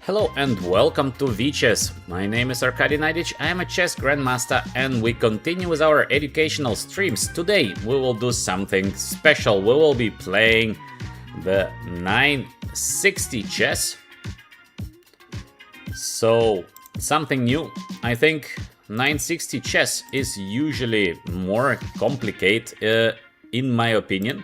Hello and welcome to VChess. My name is Naiditsch, I am a chess grandmaster and we continue with our educational streams. Today we will do something special. We will be playing the 960 chess. So something new. I think 960 chess is usually more complicated in my opinion.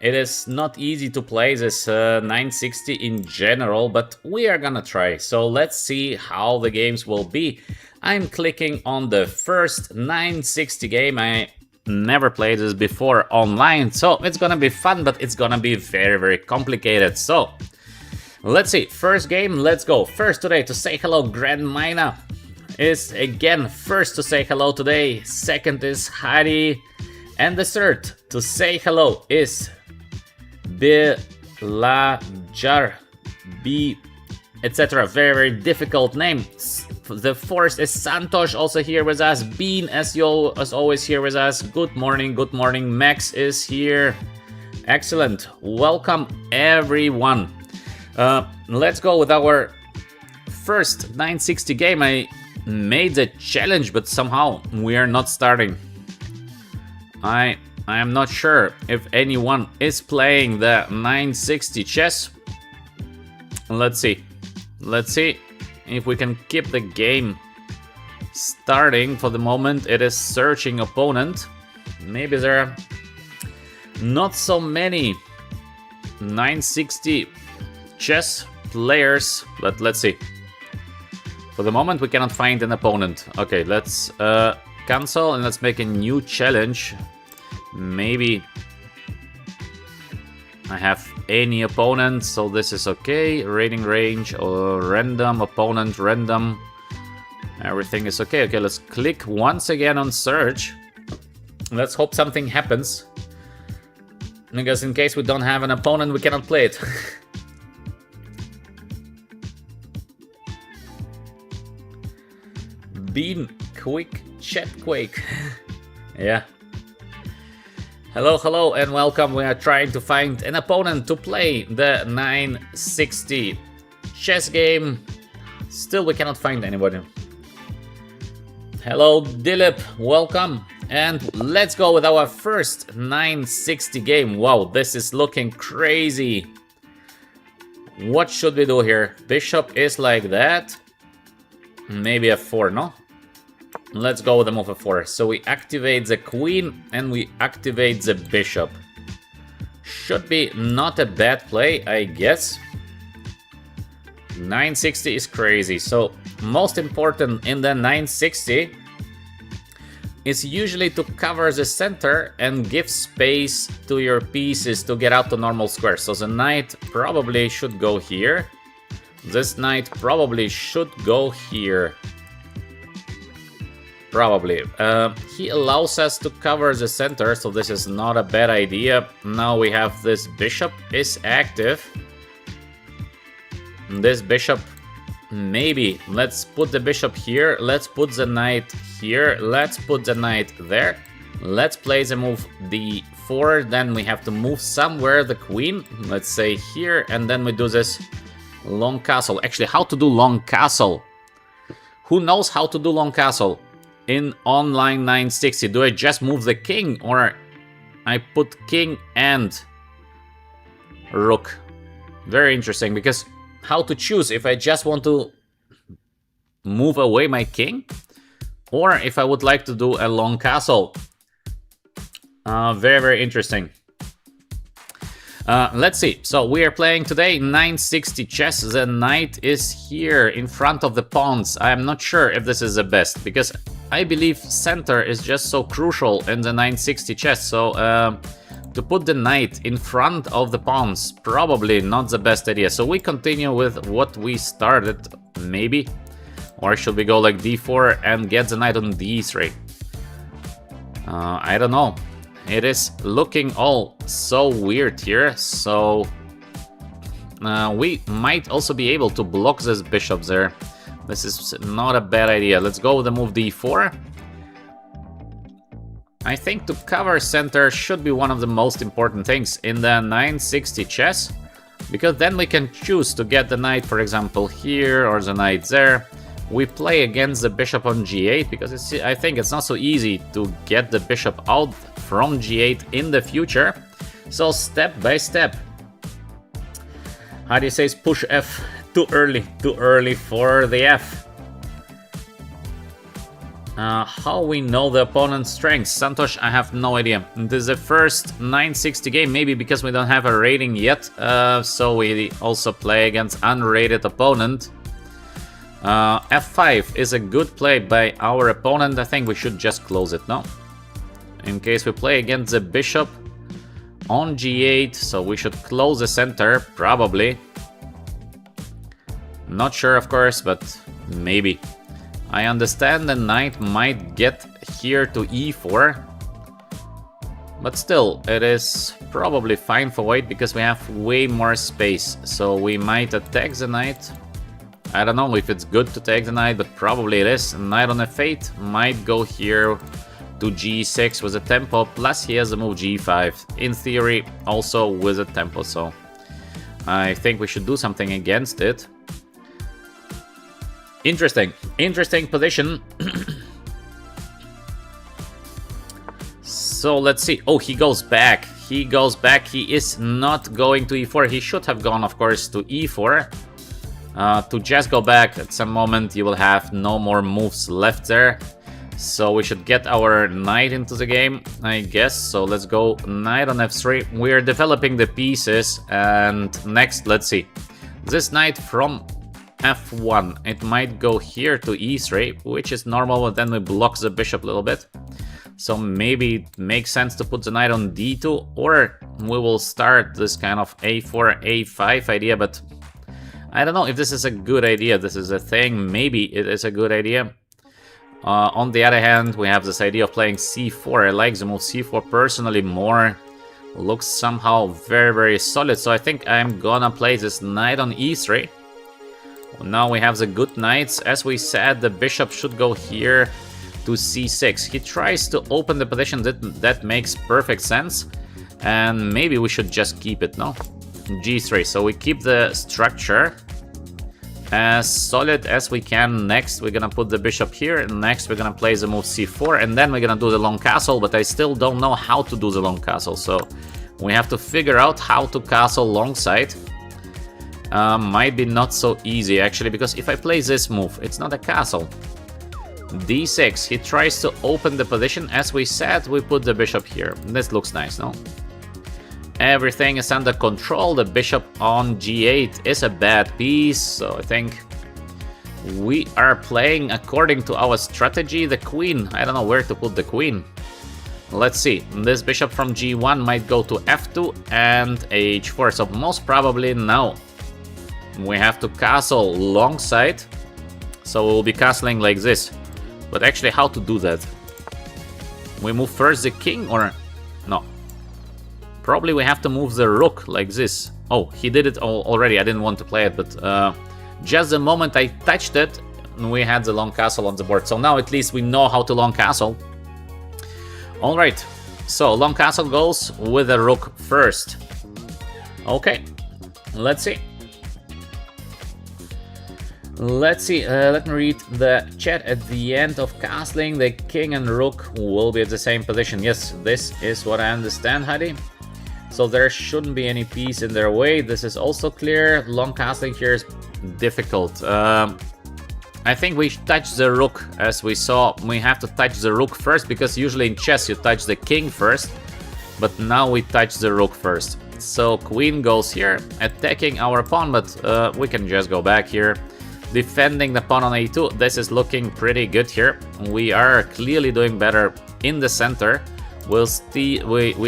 It is not easy to play this 960 in general, but we are gonna try. So let's see how the games will be. I'm clicking on the first 960 game. I never played this before online, so it's gonna be fun, but it's gonna be very complicated. So let's see. First game, let's go. First today to say hello, Grand Mina is again first to say hello today. Second is Hari. And the third to say hello is Bilajar, B, etc. Very difficult name. The fourth is Santosh, also here with us. Bean, as always, here with us. Good morning. Max is here. Excellent. Welcome, everyone. Let's go with our first 960 game. I made the challenge, but somehow we are not starting. I am not sure if anyone is playing the 960 chess. Let's see if we can keep the game starting. For the moment it is searching opponent. Maybe there are not so many 960 chess players, but let's see. For the moment we cannot find an opponent. Okay, let's cancel and let's make a new challenge. Maybe I have any opponent, so this is okay. Rating range or random opponent, random. Everything is okay. Okay, let's click once again on search. Let's hope something happens. Because in case we don't have an opponent, we cannot play it. Bean, quick chat quake. Yeah. Hello and welcome. We are trying to find an opponent to play the 960 chess game. Still we cannot find anybody. Hello Dilip, welcome. And let's go with our first 960 game. Wow, this is looking crazy. What should we do here? Bishop is like that. Maybe f4, no? Let's go with the move f4. So we activate the queen and we activate the bishop. Should be not a bad play, I guess. 960 is crazy. So most important in the 960 is usually to cover the center and give space to your pieces to get out to normal squares. So the knight probably should go here. This knight probably should go here. Probably. He allows us to cover the center, so this is not a bad idea. Now we have this bishop is active. This bishop, maybe. Let's put the bishop here. Let's put the knight here. Let's put the knight there. Let's play the move d4. Then we have to move somewhere the queen. Let's say here, and then we do this long castle. Actually, how to do long castle? Who knows how to do long castle? In online 960, do I just move the king or I put king and rook? Very interesting, because how to choose if I just want to move away my king or if I would like to do a long castle. Very interesting. Let's see. So we are playing today 960 chess. The knight is here in front of the pawns. I am not sure if this is the best, because I believe center is just so crucial in the 960 chess. So to put the knight in front of the pawns, probably not the best idea. So we continue with what we started, maybe. Or should we go like d4 and get the knight on d3? I don't know. It is looking all so weird here, so we might also be able to block this bishop there. This is not a bad idea. Let's go with the move d4. I think to cover center should be one of the most important things in the 960 chess. Because then we can choose to get the knight, for example, here, or the knight there. We play against the bishop on g8, because I think it's not so easy to get the bishop out from g8 in the future. So step by step. How do you say push f? Too early for the f. How we know the opponent's strengths? Santosh, I have no idea. This is the first 960 game, maybe because we don't have a rating yet, so we also play against unrated opponent. F5 is a good play by our opponent. I think we should just close it, no? In case we play against the bishop on g8, so we should close the center, probably. Not sure, of course, but maybe. I understand the knight might get here to e4, but still, it is probably fine for white because we have way more space, so we might attack the knight. I don't know if it's good to take the knight, but probably it is. Knight on f8 might go here to g6 with a tempo, plus he has a move g5. In theory, also with a tempo, so I think we should do something against it. Interesting position. So let's see. Oh, he goes back. He is not going to e4. He should have gone, of course, to e4. To just go back at some moment, you will have no more moves left there. So we should get our knight into the game, I guess. So let's go knight on f3. We're developing the pieces, and next, let's see. This knight from f1, it might go here to e3, which is normal, but then we block the bishop a little bit. So maybe it makes sense to put the knight on d2, or we will start this kind of a4, a5 idea, but I don't know if this is a good idea. This is a thing, maybe it is a good idea. On the other hand, we have this idea of playing c4. I like the move c4 personally more. Looks somehow very solid, so I think I'm gonna play this knight on e3. Now we have the good knights. As we said, the bishop should go here to c6. He tries to open the position, that makes perfect sense. And maybe we should just keep it, no? g3, so we keep the structure as solid as we can. Next, we're gonna put the bishop here. Next, we're gonna play the move c4, and then we're gonna do the long castle, but I still don't know how to do the long castle, so we have to figure out how to castle long side. Might be not so easy, actually, because if I play this move, it's not a castle. d6, he tries to open the position. As we said, we put the bishop here. This looks nice, no? Everything is under control. The bishop on g8 is a bad piece, so I think we are playing according to our strategy. The queen, I don't know where to put the queen. Let's see, this bishop from g1 might go to f2 and h4, so most probably now we have to castle long side, so we'll be castling like this. But actually, how to do that? We move first the king, or no? Probably we have to move the rook like this. Oh, he did it already. I didn't want to play it, but just the moment I touched it, we had the long castle on the board. So now at least we know how to long castle. All right, so long castle goes with the rook first. Okay, let's see. Let me read the chat. At the end of castling, the king and rook will be at the same position. Yes, this is what I understand, Hadi. So there shouldn't be any piece in their way. This is also clear. Long castling here is difficult. I think we touch the rook, as we saw. We have to touch the rook first, because usually in chess you touch the king first. But now we touch the rook first. So queen goes here, attacking our pawn, but we can just go back here. Defending the pawn on a2, this is looking pretty good here. We are clearly doing better in the center. We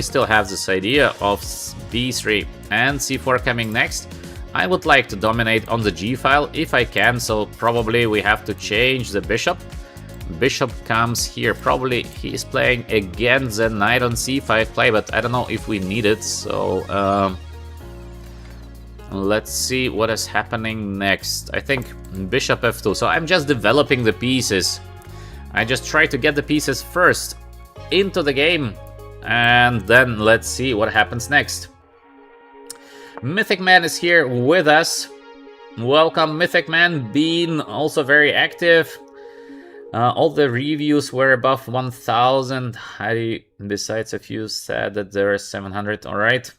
still have this idea of b3 and c4 coming next. I would like to dominate on the g file if I can, so probably we have to change the bishop. Bishop comes here. Probably he's playing against the knight on c5 play, but I don't know if we need it, so let's see what is happening next. I think bishop f2. So I'm just developing the pieces. I just try to get the pieces first into the game, and then let's see what happens next. Mythic Man is here with us. Welcome, Mythic Man. Bean, also very active. All the reviews were above 1,000. Besides a few said that there are 700. Alright.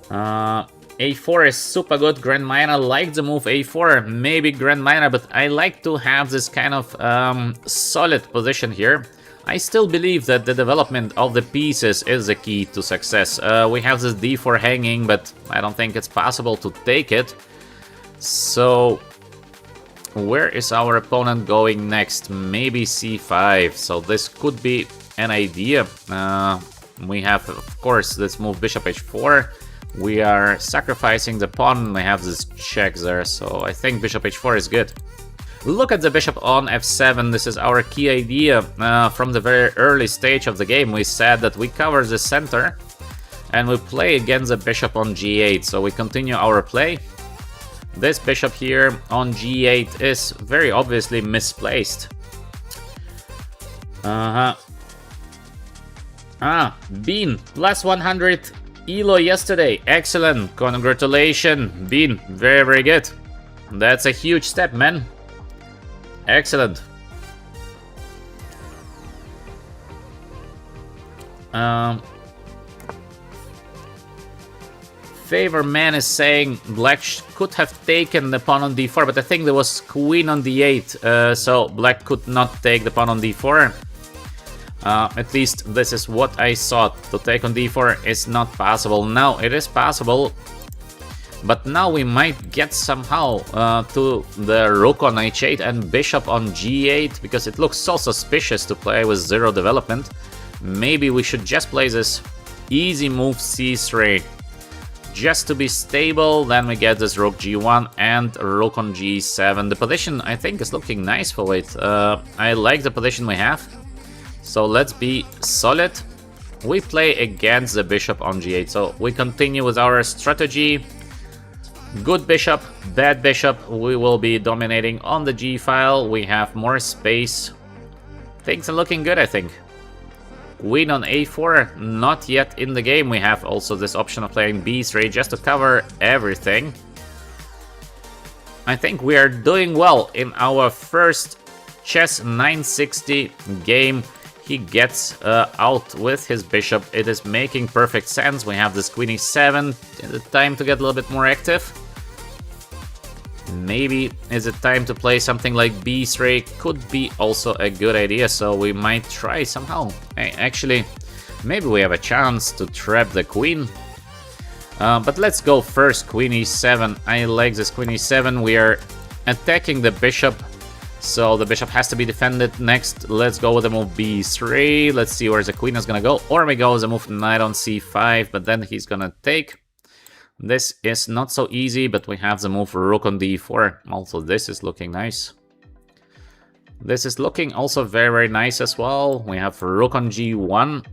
A4 is super good. Grand Minor liked the move A4. Maybe Grand Minor, but I like to have this kind of solid position here. I still believe that the development of the pieces is the key to success. We have this D4 hanging, but I don't think it's possible to take it. So, where is our opponent going next? Maybe C5. So this could be an idea. We have, of course, this move Bishop H4. We are sacrificing the pawn. We have this check there, so I think Bishop H4 is good. Look at the bishop on F7. This is our key idea. From the very early stage of the game, we said that we cover the center and we play against the bishop on G8. So we continue our play. This bishop here on G8 is very obviously misplaced. Bean, plus 100 Elo yesterday. Excellent. Congratulations, Bean. Very, very good. That's a huge step, man. Excellent. Favor Man is saying black could have taken the pawn on d4, but I think there was queen on d8, so black could not take the pawn on d4. At least this is what I thought. To take on d4 is not possible. Now it is possible, but now we might get somehow to the rook on h8 and bishop on g8, because it looks so suspicious to play with zero development. Maybe we should just play this easy move c3 just to be stable. Then we get this rook g1 and rook on g7. The position I think is looking nice for white. I like the position we have, so let's be solid. We play against the bishop on g8, so we continue with our strategy. Good bishop, bad bishop. We will be dominating on the g file. We have more space. Things are looking good, I think. Queen on a4, not yet in the game. We have also this option of playing b3 just to cover everything. I think we are doing well in our first chess 960 game. He gets out with his bishop. It is making perfect sense. We have this queen e7. Is it time to get a little bit more active? Maybe is it time to play something like b3? Could be also a good idea, so we might try somehow. Actually, maybe we have a chance to trap the queen. But let's go first, queen e7. I like this queen e7. We are attacking the bishop, so the bishop has to be defended. Next, let's go with the move b3. Let's see where the queen is gonna go. Or we go with the move knight on c5, but then he's gonna take. This is not so easy, but we have the move rook on d4. Also, this is looking nice. This is looking also very, very nice as well. We have rook on g1.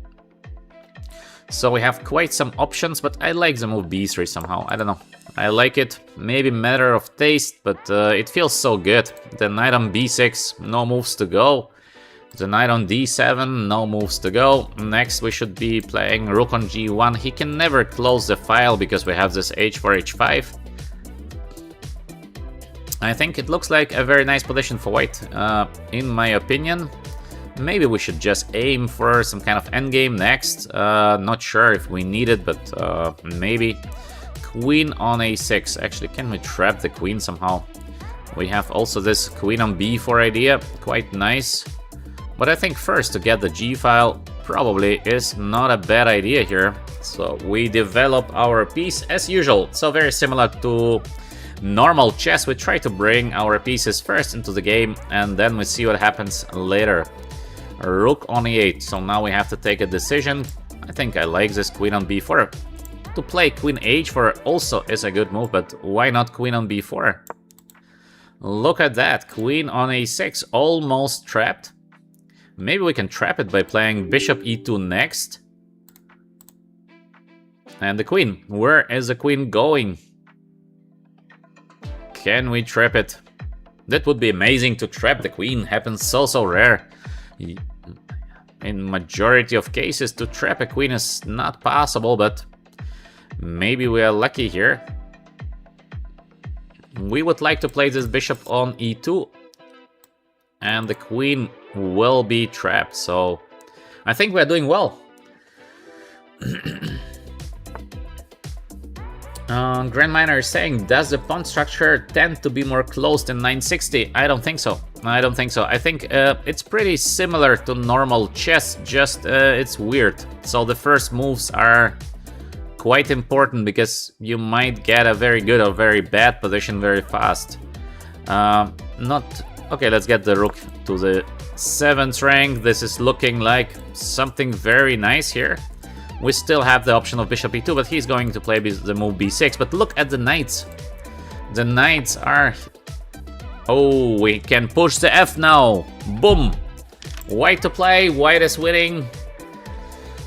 So we have quite some options, but I like the move b3 somehow. I don't know. I like it. Maybe matter of taste, but it feels so good. The knight on b6, no moves to go. The knight on d7, no moves to go. Next we should be playing rook on g1. He can never close the file because we have this h4, h5. I think it looks like a very nice position for white, in my opinion. Maybe we should just aim for some kind of endgame next. Not sure if we need it, but maybe. Queen on a6. Actually, can we trap the queen somehow? We have also this queen on b4 idea. Quite nice. But I think first to get the g file probably is not a bad idea here. So we develop our piece as usual. So very similar to normal chess, we try to bring our pieces first into the game and then we see what happens later. Rook on e8. So now we have to take a decision. I think I like this queen on b4. To play queen h4 also is a good move, but why not queen on b4? Look at that, queen on a6, almost trapped. Maybe we can trap it by playing bishop e2 next. And the queen. Where is the queen going? Can we trap it? That would be amazing to trap the queen. Happens so rare. In majority of cases, to trap a queen is not possible, but Maybe we are lucky here. We would like to play this bishop on e2. And the queen will be trapped, so I think we are doing well. Grandminer is saying, does the pawn structure tend to be more closed in 960? I don't think so. I don't think so. I think it's pretty similar to normal chess, just it's weird. So the first moves are quite important because you might get a very good or very bad position very fast. Okay, let's get the rook to the 7th rank. This is looking like something very nice here. We still have the option of bishop e2, but he's going to play the move b6. But look at the knights. The knights are... Oh, we can push the f now. Boom. White to play. White is winning.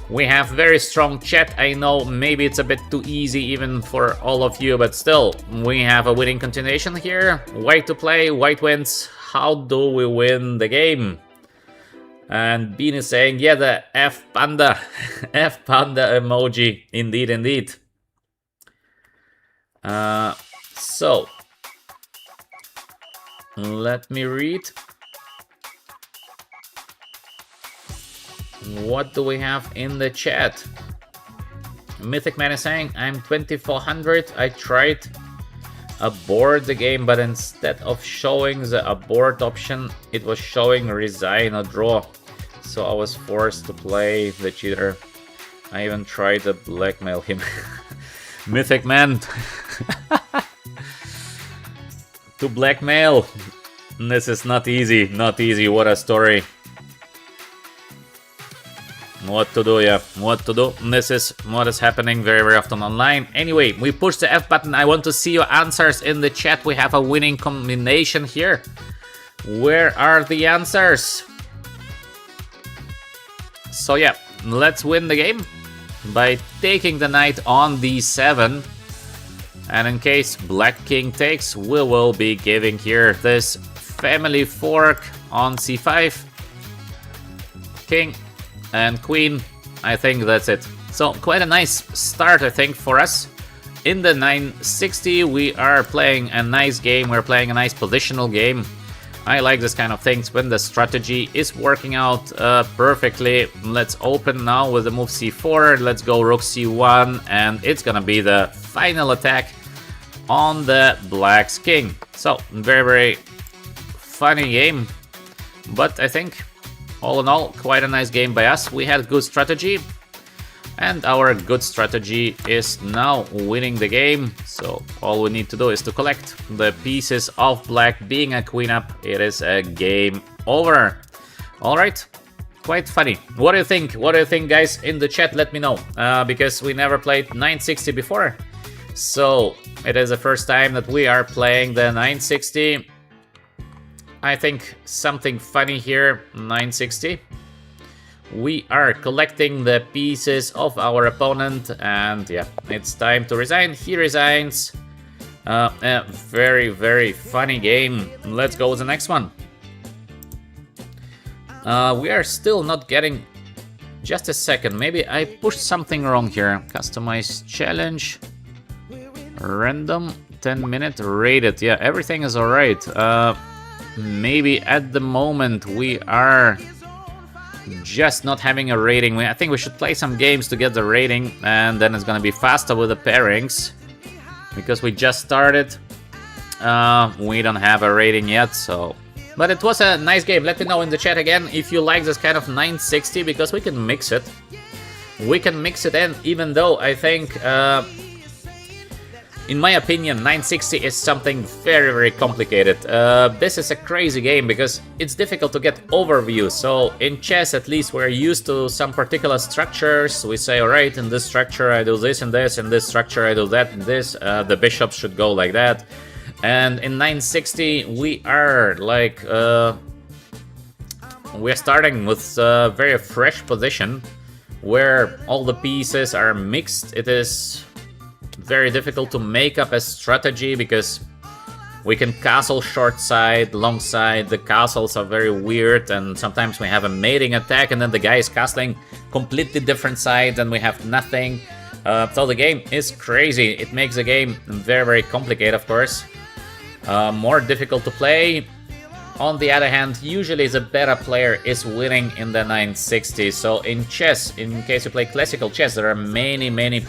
We have very strong chat. I know maybe it's a bit too easy even for all of you, but still, we have a winning continuation here. White to play. White wins. How do we win the game? And Bean is saying, yeah, the F panda. F panda emoji. Indeed, indeed. So, let me read. What do we have in the chat? Mythic Man is saying, I'm 2400. I tried abort the game, but instead of showing the abort option, it was showing resign or draw. So I was forced to play the cheater. I even tried to blackmail him. Mythic Man. To blackmail. This is not easy. Not easy. What a story. What to do, yeah. What to do. This is what is happening very, very often online. Anyway, we push the F button. I want to see your answers in the chat. We have a winning combination here. Where are the answers? So yeah, let's win the game by taking the knight on d7. And in case black king takes, we will be giving here this family fork on c5. King and queen. I think that's it. So quite a nice start, I think, for us. In the 960, we are playing a nice game. We're playing a nice positional game. I like this kind of things when the strategy is working out perfectly. Let's open now with the move c4. Let's go rook c1, and it's gonna be the final attack on the black's king. So very, very funny game, but I think all in all, quite a nice game by us. We had good strategy, and our good strategy is now winning the game. So all we need to do is to collect the pieces of black. Being a queen up, it is a game over. All right, quite funny. What do you think? What do you think, guys? In the chat, let me know, because we never played 960 before. So it is the first time that we are playing the 960. I think something funny here, 960. We are collecting the pieces of our opponent, and yeah, it's time to resign. He resigns. A very, very funny game. Let's go with the next one. We are still not getting... Just a second, maybe I pushed something wrong here. Customize challenge. Random 10-minute rated. Yeah, everything is alright. Maybe at the moment we are just not having a rating. I think we should play some games to get the rating, and then it's gonna be faster with the pairings, because we just started. We don't have a rating yet, so... But it was a nice game. Let me know in the chat again if you like this kind of 960, because we can mix it. We can mix it in, even though I think... in my opinion, 960 is something very, very complicated. This is a crazy game because it's difficult to get overview. So in chess, at least, we're used to some particular structures. We say, all right, in this structure I do this and this, in this structure I do that and this. The bishops should go like that. And in 960, we are like, we're starting with a very fresh position where all the pieces are mixed. It is very difficult to make up a strategy because we can castle short side, long side. The castles are very weird, and sometimes we have a mating attack and then the guy is castling completely different side and we have nothing. So the game is crazy. It makes the game very, very complicated, of course. More difficult to play. On the other hand, usually the better player is winning in the 960. So in chess, in case you play classical chess, there are many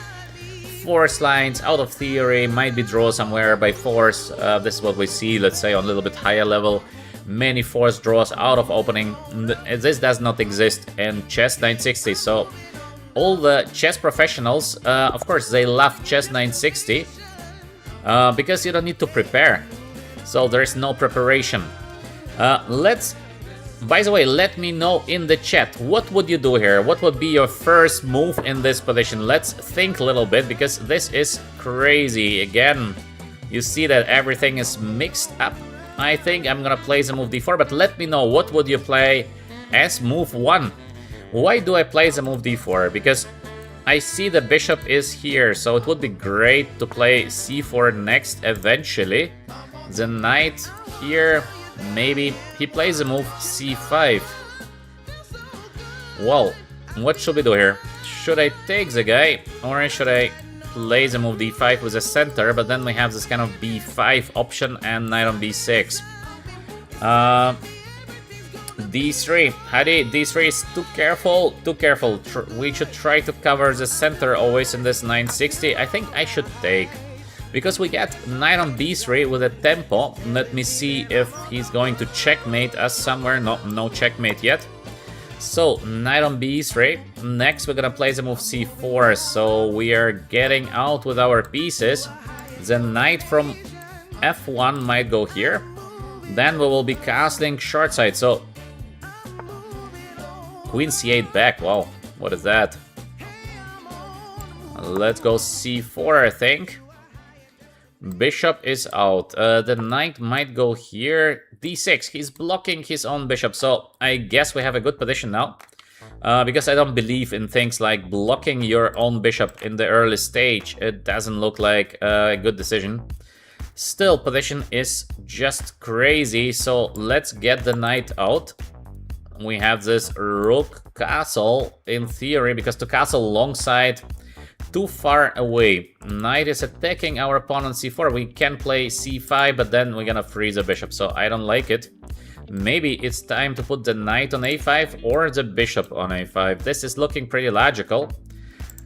force lines out of theory, might be draw somewhere by force. This is what we see, let's say, on a little bit higher level. Many force draws out of opening. This does not exist in chess 960. So all the chess professionals, of course, they love chess 960 because you don't need to prepare. So there's no preparation. By the way, let me know in the chat, what would you do here? What would be your first move in this position? Let's think a little bit, because this is crazy. Again, you see that everything is mixed up. I think I'm gonna play the move d4, but let me know, what would you play as move 1? Why do I play the move d4? Because I see the bishop is here, so it would be great to play c4 next eventually. The knight here, maybe he plays the move c5. Well, what should we do here? Should I take the guy, or should I play the move d5 with a center, but then we have this kind of b5 option and knight on b6. d3. Hadi, d3 is too careful, too careful. We should try to cover the center always in this 960. I think I should take, because we get knight on b3 with a tempo. Let me see if he's going to checkmate us somewhere. No checkmate yet. So, knight on b3. Next, we're gonna play the move c4. So, we are getting out with our pieces. The knight from f1 might go here. Then we will be castling short side. So, queen c8 back. Wow, what is that? Let's go c4, I think. Bishop is out. The knight might go here. d6. He's blocking his own bishop. So I guess we have a good position now. Because I don't believe in things like blocking your own bishop in the early stage. It doesn't look like a good decision. Still, position is just crazy. So let's get the knight out. We have this rook castle in theory, because to castle alongside, too far away. Knight is attacking our opponent c4. We can play c5, but then we're gonna freeze the bishop, so I don't like it. Maybe it's time to put the knight on a5 or the bishop on a5. This is looking pretty logical.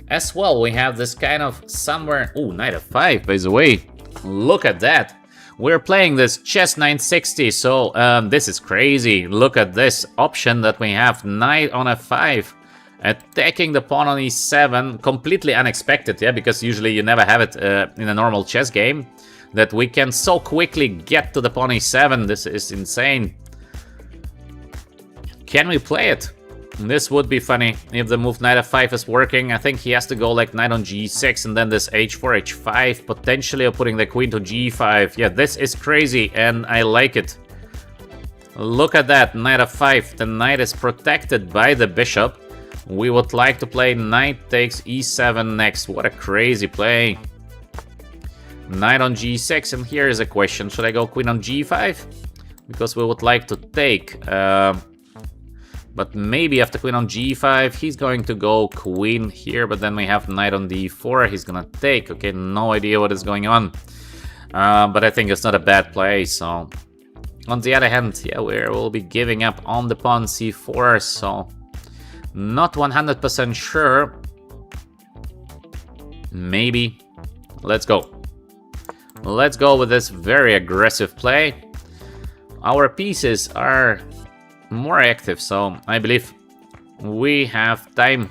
As well, we have this kind of somewhere... Ooh, knight f5, by the way. Look at that. We're playing this chess 960, so this is crazy. Look at this option that we have. Knight on f5. Attacking the pawn on e7, completely unexpected, yeah, because usually you never have it in a normal chess game, that we can so quickly get to the pawn e7. This is insane. Can we play it? This would be funny if the move knight f5 is working. I think he has to go like knight on g6 and then this h4, h5, potentially putting the queen to g5. Yeah, this is crazy and I like it. Look at that, knight f5. The knight is protected by the bishop. We would like to play knight takes e7 next. What a crazy play. Knight on g6, and here is a question. Should I go queen on g5? Because we would like to take. But maybe after queen on g5, he's going to go queen here. But then we have knight on d4. He's gonna take. Okay, no idea what is going on. But I think it's not a bad play, so... On the other hand, yeah, we'll be giving up on the pawn c4, so... Not 100% sure. Maybe. Let's go. Let's go with this very aggressive play. Our pieces are more active, so I believe we have time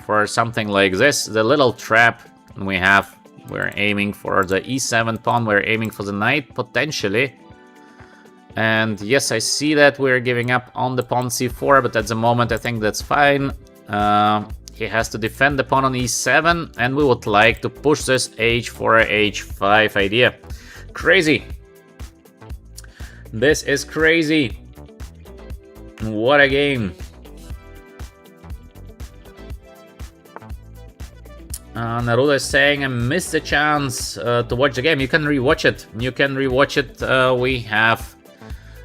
for something like this. The little trap we're aiming for the e7 pawn, we're aiming for the knight, potentially. And yes, I see that we're giving up on the pawn c4, but at the moment I think that's fine. He has to defend the pawn on e7, and we would like to push this h4, h5 idea. Crazy. This is crazy. What a game. Naruto is saying I missed the chance to watch the game. You can rewatch it. You can rewatch it. We have...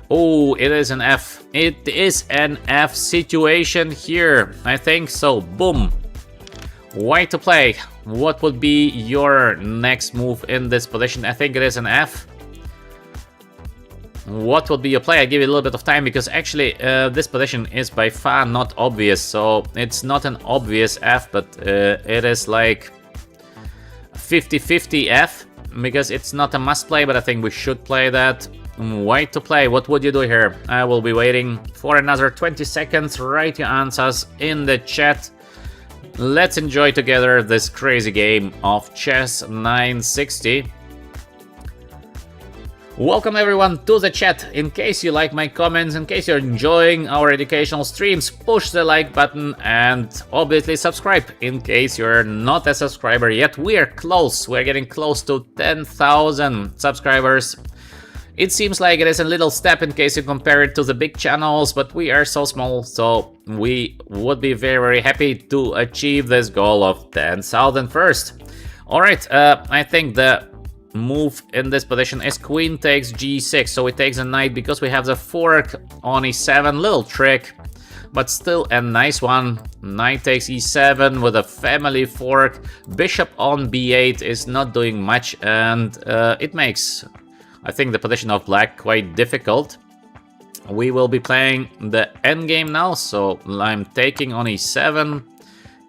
Oh, it is an F. It is an F situation here. I think so. Boom. White to play. What would be your next move in this position? I think it is an F. What would be your play? I give you a little bit of time because actually this position is by far not obvious. So it's not an obvious F, but it is like 50-50 F because it's not a must play, but I think we should play that. White to play. What would you do here? I will be waiting for another 20 seconds. Write your answers in the chat. Let's enjoy together this crazy game of chess 960. Welcome everyone to the chat. In case you like my comments, in case you're enjoying our educational streams, push the like button and obviously subscribe. In case you're not a subscriber yet, we are close. We're getting close to 10,000 subscribers. It seems like it is a little step in case you compare it to the big channels, but we are so small, so we would be very, very happy to achieve this goal of 10,000 first. Alright, I think the move in this position is queen takes g6, so it takes a knight because we have the fork on e7, little trick, but still a nice one. Knight takes e7 with a family fork, bishop on b8 is not doing much, and it makes, I think, the position of black quite difficult. We will be playing the endgame now, so I'm taking on e7,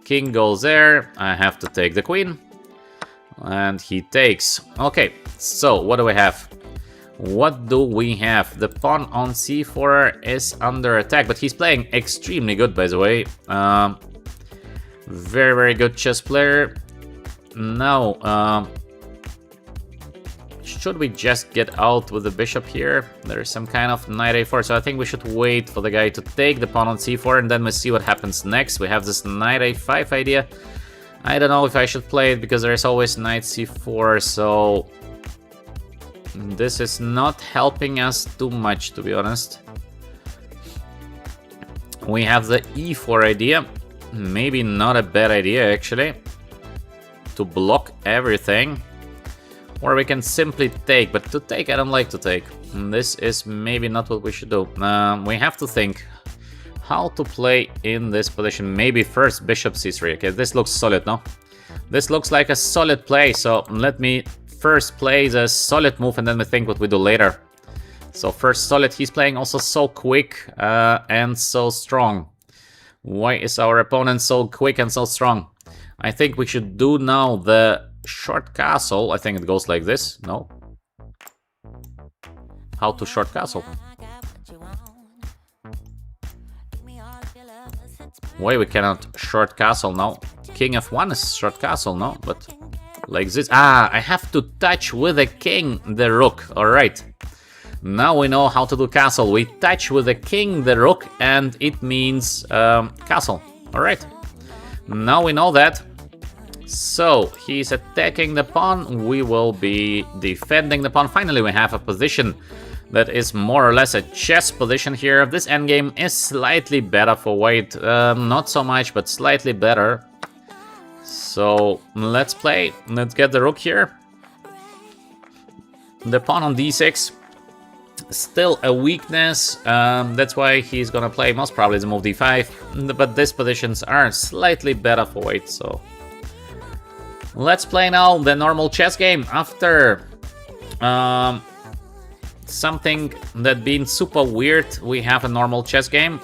king goes there, I have to take the queen. And he takes. Okay, so what do we have? What do we have? The pawn on c4 is under attack, but he's playing extremely good, by the way. Very, very good chess player. Now, should we just get out with the bishop here? There's some kind of knight a4, so I think we should wait for the guy to take the pawn on c4, and then we see what happens next. We have this knight a5 idea. I don't know if I should play it because there is always knight c4, so this is not helping us too much, to be honest. We have the e4 idea, maybe not a bad idea actually, to block everything. Or we can simply take, but to take I don't like to take. This is maybe not what we should do. We have to think how to play in this position. Maybe first bishop c3. Okay, this looks solid, no? This looks like a solid play, so let me first play the solid move and then we think what we do later. So first solid, he's playing also so quick and so strong. Why is our opponent so quick and so strong? I think we should do now the short castle. I think it goes like this, no? How to short castle? Why we cannot short castle now? King f1 is short castle, no? But like this. Ah, I have to touch with the king the rook. Alright. Now we know how to do castle. We touch with the king the rook and it means castle. Alright. Now we know that. So he's attacking the pawn. We will be defending the pawn. Finally we have a position that is more or less a chess position here. This endgame is slightly better for white. Not so much, but slightly better. So let's play. Let's get the rook here. The pawn on d6. Still a weakness. That's why he's gonna play most probably the move d5. But these positions are slightly better for white. So let's play now the normal chess game after something that been super weird. We have a normal chess game.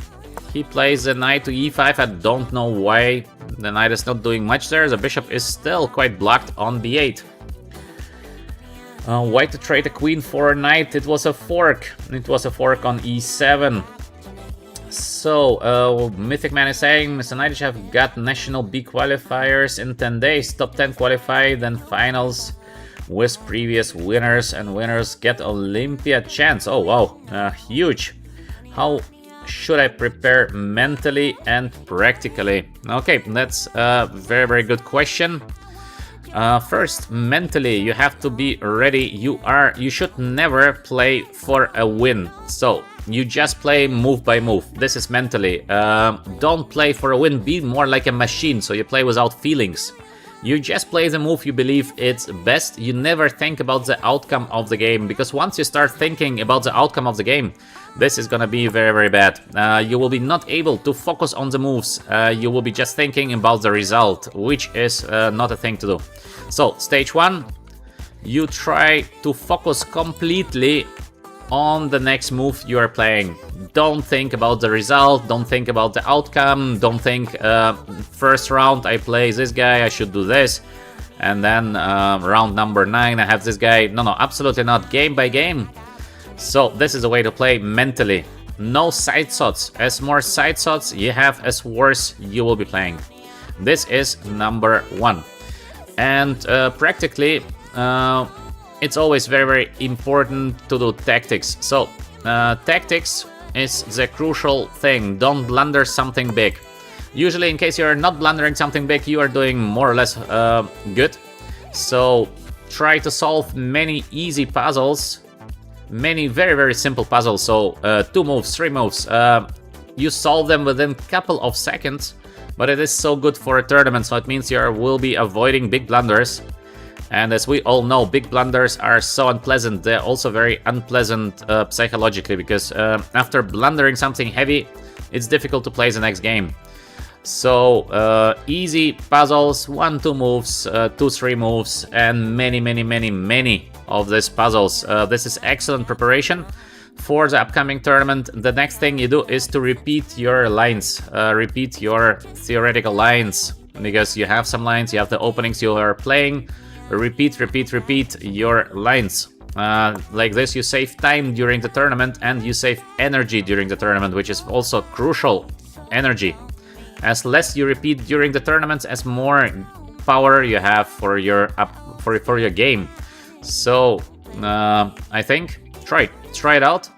He plays the knight to e5. I don't know why the knight is not doing much there. The bishop is still quite blocked on b8. White to trade a queen for a knight. It was a fork. It was a fork on e7. So, Mythic Man is saying, Mr. Naiditsch have got national B qualifiers in 10 days. Top 10 qualify, then finals with previous winners, and winners get Olympia chance. Oh wow, huge. How should I prepare mentally and practically? Okay, that's a very, very good question. First, mentally, you have to be ready. You should never play for a win. So you just play move by move. This is mentally. Don't play for a win. Be more like a machine. So you play without feelings. You just play the move you believe it's best. You never think about the outcome of the game, because once you start thinking about the outcome of the game, this is gonna be very, very bad. You will be not able to focus on the moves. You will be just thinking about the result, which is not a thing to do. So, stage 1, you try to focus completely on the next move you are playing. Don't think about the result, don't think about the outcome, don't think first round I play this guy, I should do this, and then round number 9 I have this guy. No, absolutely not. Game by game. So this is a way to play mentally. No side shots. As more side shots you have, as worse you will be playing. This is number 1. And practically it's always very, very important to do tactics. So, tactics is the crucial thing. Don't blunder something big. Usually, in case you're not blundering something big, you are doing more or less good. So, try to solve many easy puzzles. Many very, very simple puzzles. So, 2 moves, 3 moves. You solve them within a couple of seconds. But it is so good for a tournament, so it means you will be avoiding big blunders. And as we all know, big blunders are so unpleasant. They're also very unpleasant psychologically, because after blundering something heavy, it's difficult to play the next game. So easy puzzles, 1-2 moves, 2-3 moves, and many of these puzzles. This is excellent preparation for the upcoming tournament. The next thing you do is to repeat your lines, repeat your theoretical lines, because you have some lines, you have the openings you are playing. Repeat your lines. Like this, you save time during the tournament, and you save energy during the tournament, which is also crucial. Energy. As less you repeat during the tournaments, as more power you have for your for your game. So I think try it out.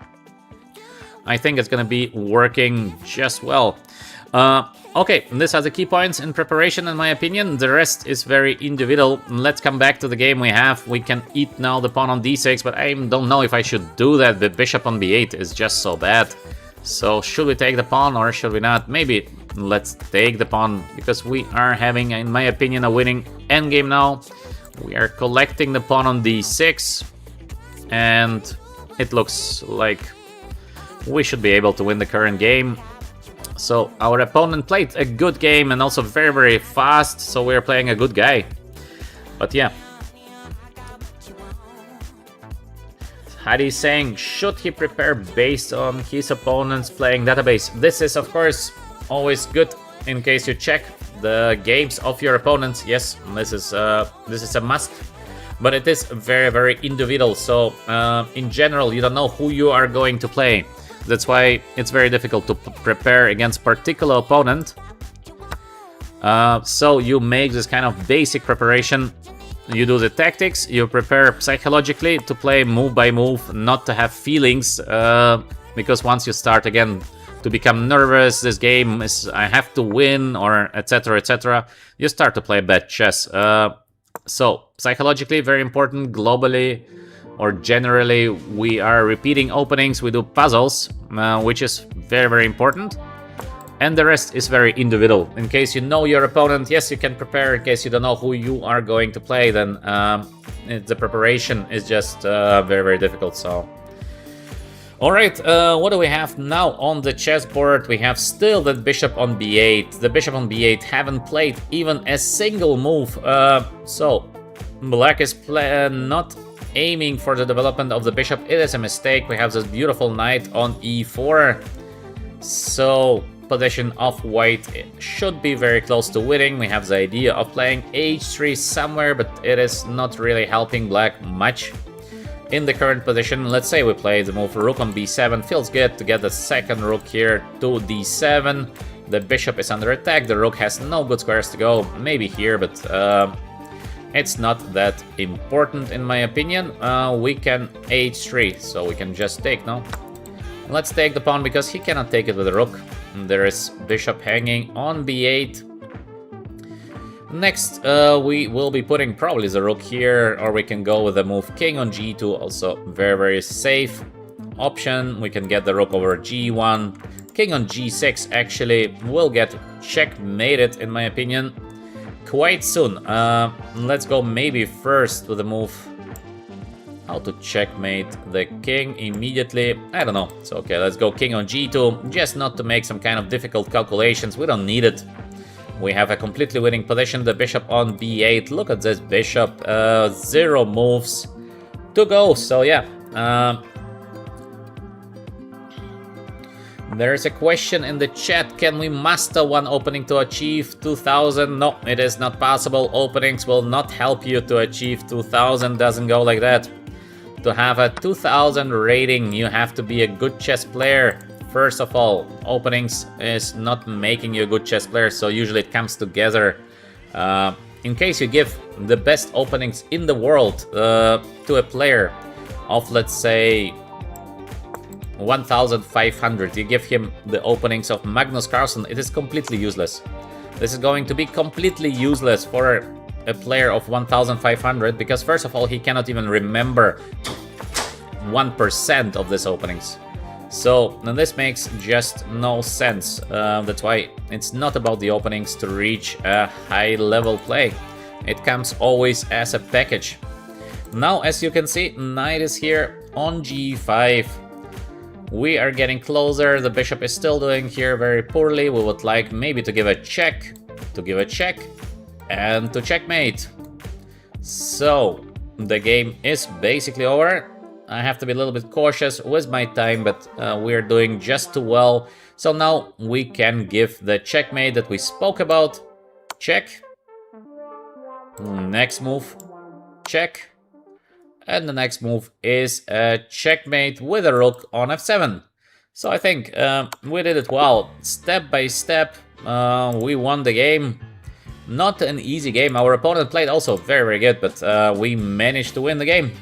I think it's gonna be working just well. Okay, these are the key points in preparation, in my opinion. The rest is very individual. Let's come back to the game we have. We can eat now the pawn on d6, but I don't know if I should do that. The bishop on b8 is just so bad. So should we take the pawn or should we not? Maybe let's take the pawn, because we are having, in my opinion, a winning endgame now. We are collecting the pawn on d6, and it looks like we should be able to win the current game. So our opponent played a good game and also very, very fast, so we're playing a good guy. But yeah. Hadi is saying, should he prepare based on his opponent's playing database? This is, of course, always good in case you check the games of your opponents. Yes, this is a must. But it is very, very individual. So in general, you don't know who you are going to play. That's why it's very difficult to prepare against particular opponent. So you make this kind of basic preparation. You do the tactics, you prepare psychologically to play move by move, not to have feelings, because once you start again to become nervous, this game is I have to win, or etc, you start to play bad chess. So psychologically very important. Globally or generally, we are repeating openings, we do puzzles, which is very, very important. And the rest is very individual. In case you know your opponent, yes, you can prepare. In case you don't know who you are going to play, then the preparation is just very, very difficult. So, all right, what do we have now on the chessboard? We have still the bishop on b8. The bishop on b8 haven't played even a single move. So black is not aiming for the development of the bishop. It is a mistake. We have this beautiful knight on e4. So position of white should be very close to winning. We have the idea of playing h3 somewhere, but it is not really helping black much in the current position. Let's say we play the move rook on b7. Feels good to get the second rook here to d7. The bishop is under attack. The rook has no good squares to go. Maybe here, but it's not that important in my opinion. We can h3, so we can just take now. Let's take the pawn because he cannot take it with the rook. There is bishop hanging on b8. Next, we will be putting probably the rook here, or we can go with the move king on g2. Also very, very safe option. We can get the rook over g1. King on g6 actually will get checkmated in my opinion. quite soon. Let's go maybe first with the move. How to checkmate the king immediately. I don't know. So okay, let's go king on g2. Just not to make some kind of difficult calculations. We don't need it. We have a completely winning position. The bishop on b8. Look at this bishop. 0 moves to go. So yeah. There's a question in the chat. Can we master one opening to achieve 2000? No, it is not possible. Openings will not help you to achieve 2000. Doesn't go like that. To have a 2000 rating, you have to be a good chess player. First of all, openings is not making you a good chess player, so usually it comes together. In case you give the best openings in the world to a player of, let's say, 1500, you give him the openings of Magnus Carlsen, it is completely useless. This is going to be completely useless for a player of 1500 because first of all he cannot even remember 1% of these openings. So this makes just no sense. That's why it's not about the openings to reach a high level play. It comes always as a package. Now as you can see, knight is here on g5. We are getting closer. The bishop is still doing here very poorly. We would like maybe to give a check, and to checkmate. So the game is basically over. I have to be a little bit cautious with my time, but we are doing just too well. So now we can give the checkmate that we spoke about. Check. Next move. Check. And the next move is a checkmate with a rook on f7. So I think we did it well. Step by step, we won the game. Not an easy game. Our opponent played also very, very good, but we managed to win the game.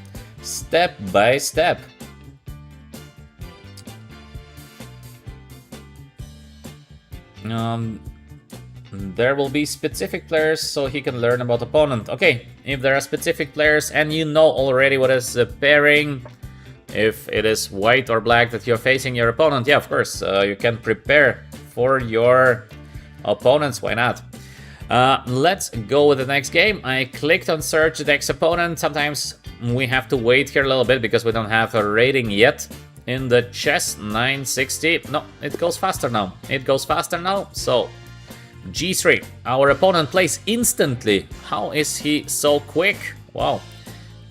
Step by step. There will be specific players so he can learn about opponent. Okay, if there are specific players and you know already what is the pairing, if it is white or black that you're facing your opponent, yeah, of course, you can prepare for your opponents, why not? Let's go with the next game. I clicked on search the next opponent. Sometimes we have to wait here a little bit because we don't have a rating yet in the chess 960. No, it goes faster now. It goes faster now, so g3. Our opponent plays instantly. How is he so quick? Wow.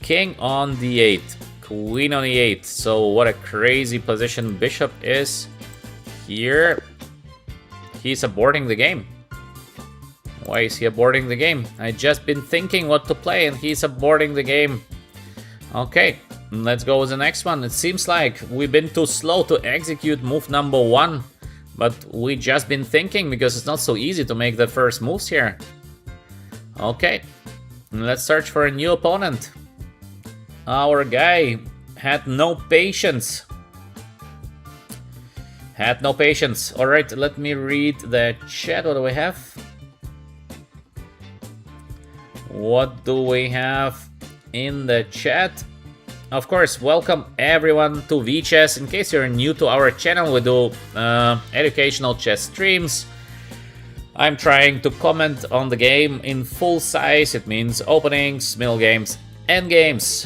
King on d8. Queen on e8. So what a crazy position bishop is here. He's aborting the game. Why is he aborting the game? I just been thinking what to play and he's aborting the game. Okay, let's go with the next one. It seems like we've been too slow to execute move number 1. But we just been thinking because it's not so easy to make the first moves here. Okay, let's search for a new opponent. Our guy had no patience. Alright, let me read the chat. What do we have? What do we have in the chat? Of course, welcome everyone to VChess. In case you're new to our channel, we do educational chess streams. I'm trying to comment on the game in full size. It means openings, middle games, end games.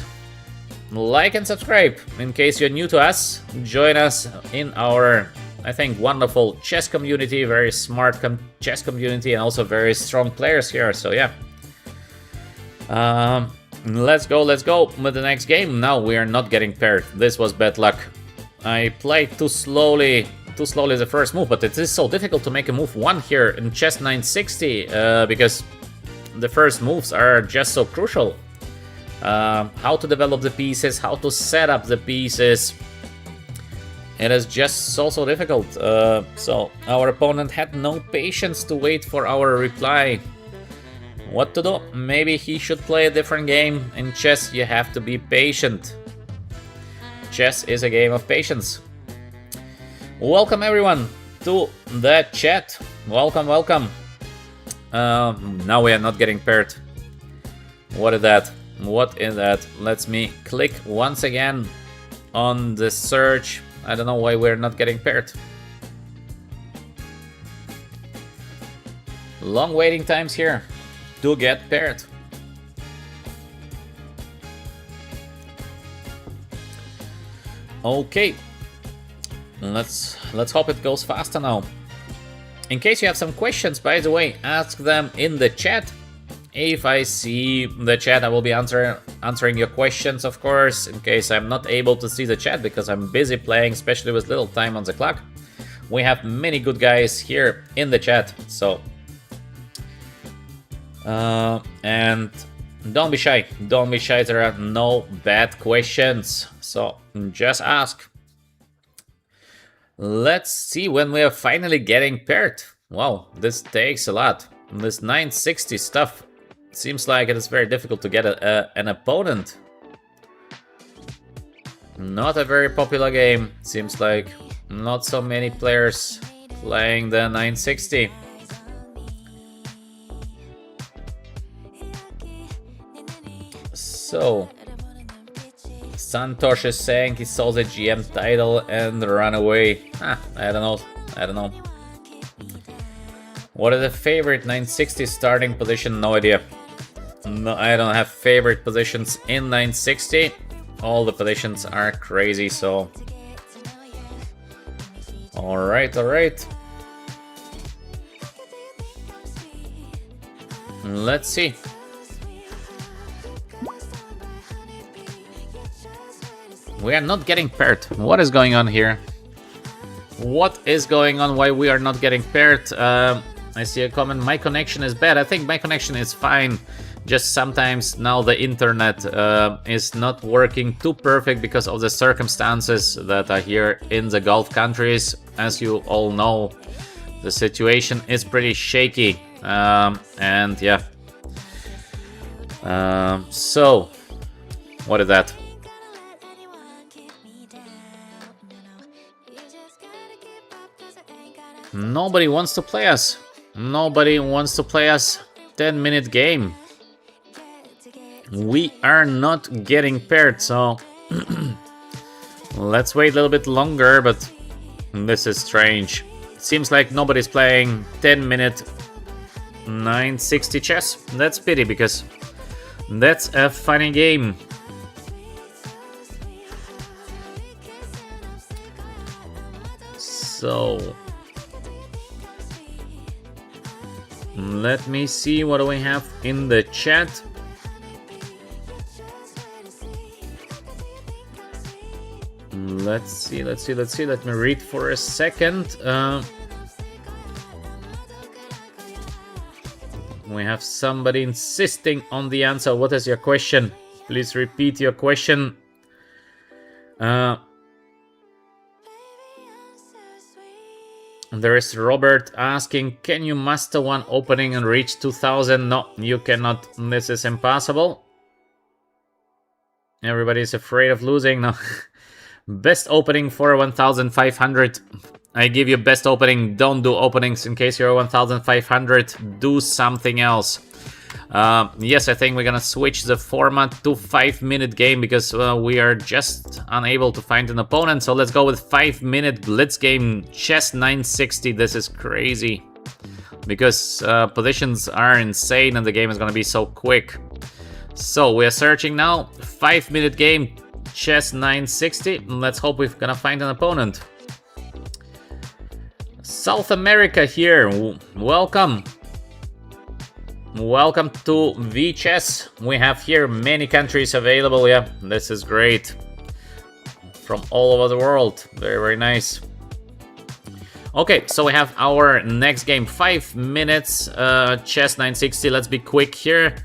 Like and subscribe. In case you're new to us, join us in our, I think, wonderful chess community. Very smart chess community and also very strong players here. So yeah. Let's go with the next game. Now we are not getting paired. This was bad luck. I played too slowly the first move, but it is so difficult to make a move 1 here in chess 960 because the first moves are just so crucial. How to develop the pieces, how to set up the pieces. It is just so difficult. So our opponent had no patience to wait for our reply. What to do? Maybe he should play a different game. In chess, you have to be patient. Chess is a game of patience. Welcome everyone to the chat. Welcome. Now we are not getting paired. What is that? Let me click once again on the search. I don't know why we're not getting paired. Long waiting times here. to get paired. Okay, let's hope it goes faster now. In case you have some questions, by the way, ask them in the chat. If I see the chat, I will be answering your questions, of course. In case I'm not able to see the chat because I'm busy playing, especially with little time on the clock. We have many good guys here in the chat, so and don't be shy. Don't be shy. There are no bad questions, so just ask. Let's see when we are finally getting paired. Wow, this takes a lot. This 960 stuff seems like it is very difficult to get an opponent. Not a very popular game. Seems like not so many players playing the 960. So Santosh is saying he saw the GM title and ran away. I don't know. What is the favorite 960 starting position? No idea. No, I don't have favorite positions in 960. All the positions are crazy, so... Alright. Let's see. We are not getting paired. What is going on here? What is going on? Why we are not getting paired? I see a comment. My connection is bad. I think my connection is fine. Just sometimes now the internet is not working too perfect because of the circumstances that are here in the Gulf countries. As you all know, the situation is pretty shaky. And yeah. So, what is that? Nobody wants to play us. Nobody wants to play us. 10-minute game. We are not getting paired, so let's wait a little bit longer, but this is strange. Seems like nobody's playing 10-minute 960 chess. That's pity, because that's a funny game. So let me see what do we have in the chat. Let's see. Let me read for a second. We have somebody insisting on the answer. What is your question? Please repeat your question. There is Robert asking, can you master one opening and reach 2000? No, you cannot. This is impossible. Everybody is afraid of losing. No. Best opening for 1500. I give you best opening. Don't do openings in case you're 1500. Do something else. Yes, I think we're gonna switch the format to 5-minute game because we are just unable to find an opponent. So let's go with 5-minute Blitz game, chess 960. This is crazy because positions are insane and the game is gonna be so quick. So we are searching now. 5-minute game, chess 960. Let's hope we're gonna find an opponent. South America here. Welcome. Welcome to VChess. We have here many countries available. Yeah, this is great. From all over the world. Very, very nice. Okay, so we have our next game. 5 minutes, chess 960. Let's be quick here.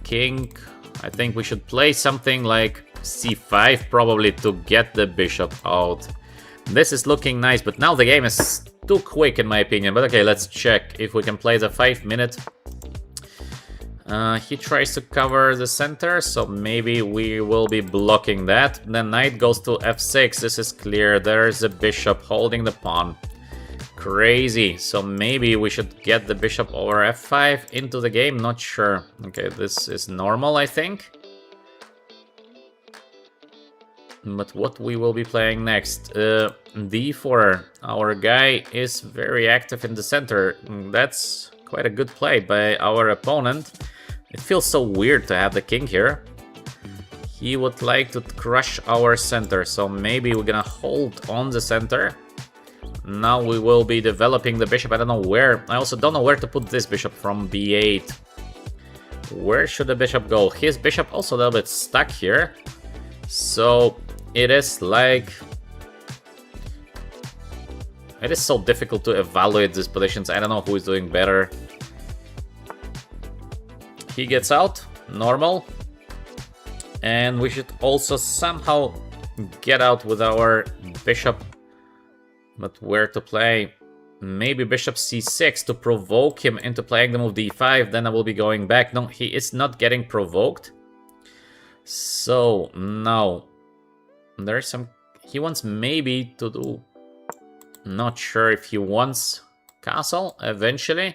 King. I think we should play something like c5 probably to get the bishop out. This is looking nice, but now the game is too quick in my opinion. But okay, let's check if we can play the 5-minute. He tries to cover the center, so maybe we will be blocking that. Then knight goes to f6. This is clear. There's a bishop holding the pawn. Crazy. So maybe we should get the bishop over f5 into the game. Not sure. Okay, this is normal, I think. But what we will be playing next? d4. Our guy is very active in the center. That's Quite a good play by our opponent. It feels so weird to have the king here. He would like to crush our center, so maybe we're gonna hold on the center. Now we will be developing the bishop. I don't know where. I also don't know where to put this bishop from b8. Where should the bishop go? His bishop also a little bit stuck here. So it is like... It is so difficult to evaluate these positions. I don't know who is doing better. He gets out. Normal. And we should also somehow get out with our bishop. But where to play? Maybe bishop c6 to provoke him into playing the move d5. Then I will be going back. No, he is not getting provoked. So, now. There's some... He wants maybe to do... Not sure if he wants castle eventually.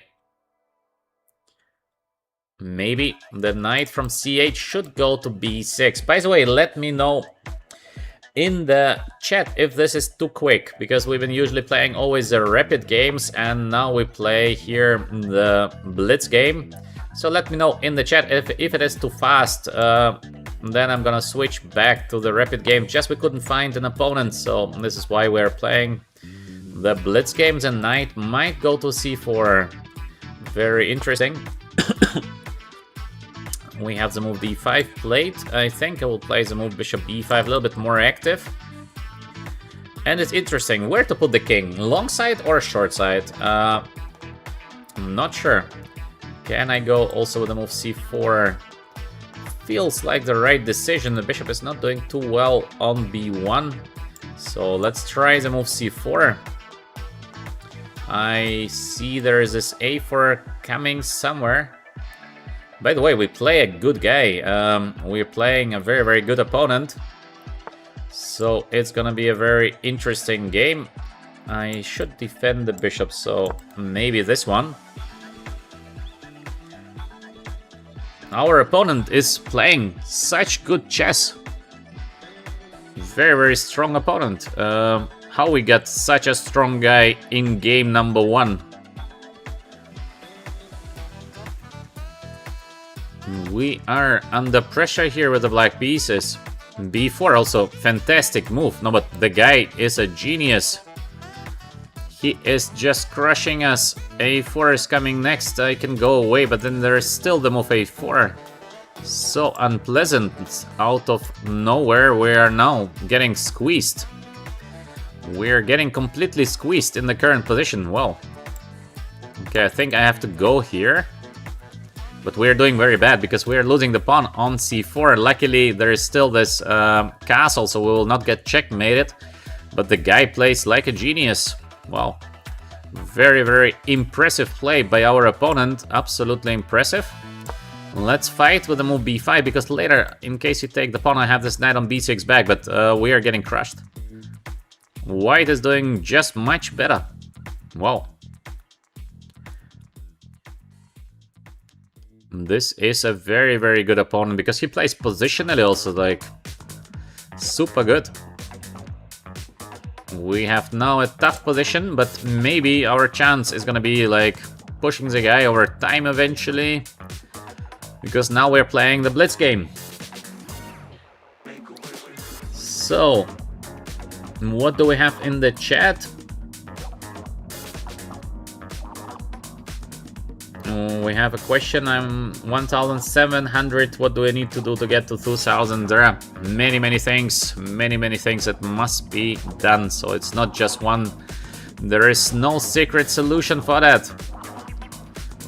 Maybe the knight from c8 should go to b6. By the way, let me know in the chat if this is too quick, because we've been usually playing always the rapid games and now we play here the Blitz game. So let me know in the chat if it is too fast. Then I'm gonna switch back to the rapid game. Just we couldn't find an opponent, so this is why we're playing the Blitz games, and knight might go to c4. Very interesting. We have the move d5 played. I think I will play the move bishop e5 a little bit more active. And it's interesting where to put the king, long side or short side. I'm not sure. Can I go also with the move c4? Feels like the right decision. The bishop is not doing too well on b1. So let's try the move c4. I see there is this a4 coming somewhere. By the way, we play a good guy. We're playing a very, very good opponent. So it's gonna be a very interesting game. I should defend the bishop, so maybe this one. Our opponent is playing such good chess. Very, very strong opponent. How we got such a strong guy in game number 1? We are under pressure here with the black pieces. b4 also, fantastic move. No, but the guy is a genius. He is just crushing us. a4 is coming next. I can go away, but then there is still the move a4. So unpleasant. Out of nowhere, we are now getting squeezed. We're getting completely squeezed in the current position. Well, okay, I think I have to go here. But we're doing very bad because we're losing the pawn on c4. Luckily, there is still this castle, so we will not get checkmated. But the guy plays like a genius. Wow. Very, very impressive play by our opponent. Absolutely impressive. Let's fight with the move b5, because later, in case you take the pawn, I have this knight on b6 back, but we are getting crushed. White is doing just much better. Wow. This is a very, very good opponent, because he plays positionally also, like, super good. We have now a tough position, but maybe our chance is gonna be, like, pushing the guy over time eventually. Because now we're playing the Blitz game. So, what do we have in the chat? We have a question. I'm 1,700. What do I need to do to get to 2,000? There are many, many things that must be done. So it's not just one. There is no secret solution for that.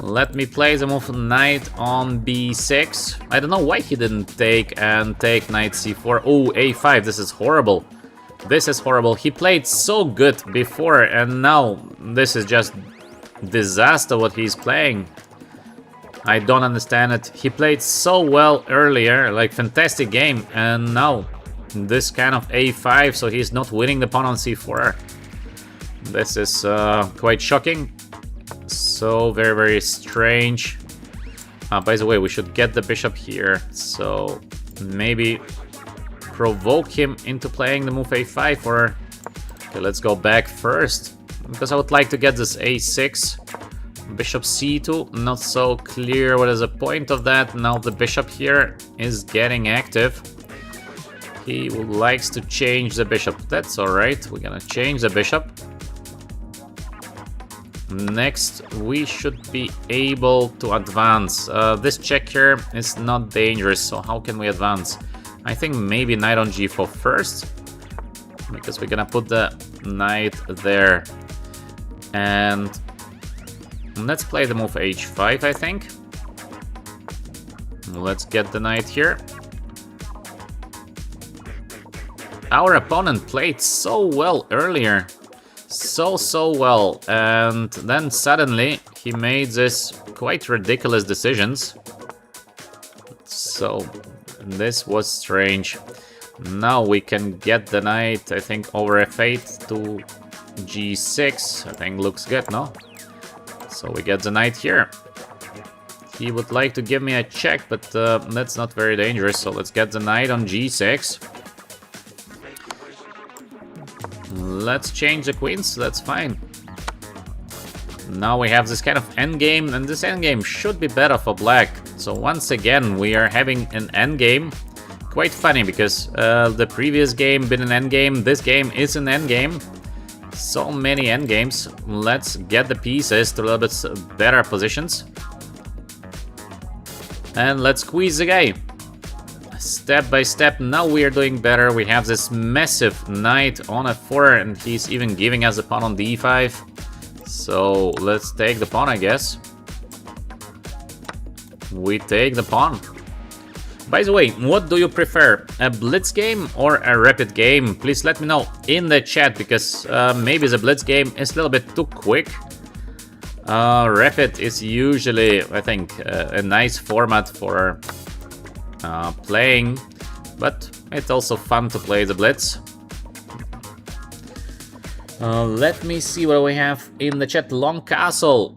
Let me play the move knight on b6. I don't know why he didn't take knight c4. Oh, a5. This is horrible. This is horrible. He played so good before, and now this is just disaster what he's playing. I don't understand it. He played so well earlier, like fantastic game, and now this kind of a5, so he's not winning the pawn on c4. This is quite shocking. So very, very strange. By the way, we should get the bishop here, so maybe provoke him into playing the move a5, or okay, let's go back first, because I would like to get this a6 Bishop c2, not so clear what is the point of that. Now the bishop here is getting active. He likes to change the bishop. That's alright, we're gonna change the bishop. Next, we should be able to advance. This check here is not dangerous, so how can we advance? I think maybe knight on g4 first, because we're gonna put the knight there. And let's play the move h5, I think. Let's get the knight here. Our opponent played so well earlier. So well, and then suddenly he made this quite ridiculous decisions. So this was strange. Now we can get the knight, I think, over f8 to g6. I think looks good, no? So we get the knight here. He would like to give me a check, but that's not very dangerous. So let's get the knight on g6. Let's change the queens, that's fine. Now we have this kind of endgame, and this endgame should be better for black. So once again, we are having an endgame. Quite funny, because the previous game been an endgame, this game is an endgame. So many endgames. Let's get the pieces to a little bit better positions. And let's squeeze the guy. Step by step, now we are doing better. We have this massive knight on f4, and he's even giving us a pawn on d5. So let's take the pawn, I guess. We take the pawn. By the way, what do you prefer? A blitz game or a rapid game? Please let me know in the chat, because maybe the blitz game is a little bit too quick. Rapid is usually, I think, a nice format for playing, but it's also fun to play the blitz. Let me see what we have in the chat. Long castle.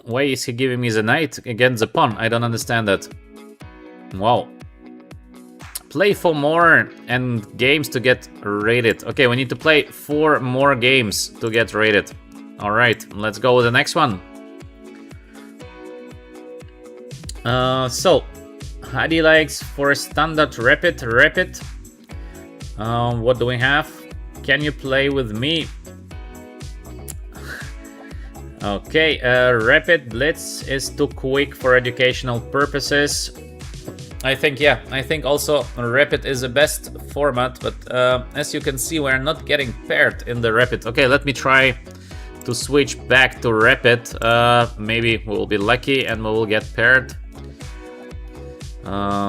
Why is he giving me the knight against the pawn? I don't understand that. Wow. Play 4 more and games to get rated. Okay, we need to play 4 more games to get rated. Alright, let's go with the next one. So Hadi likes for standard rapid. What do we have? Can you play with me? Okay, rapid blitz is too quick for educational purposes. I think, yeah, I think also rapid is the best format, but as you can see, we're not getting paired in the rapid. Okay, let me try to switch back to rapid. Maybe we'll be lucky and we will get paired.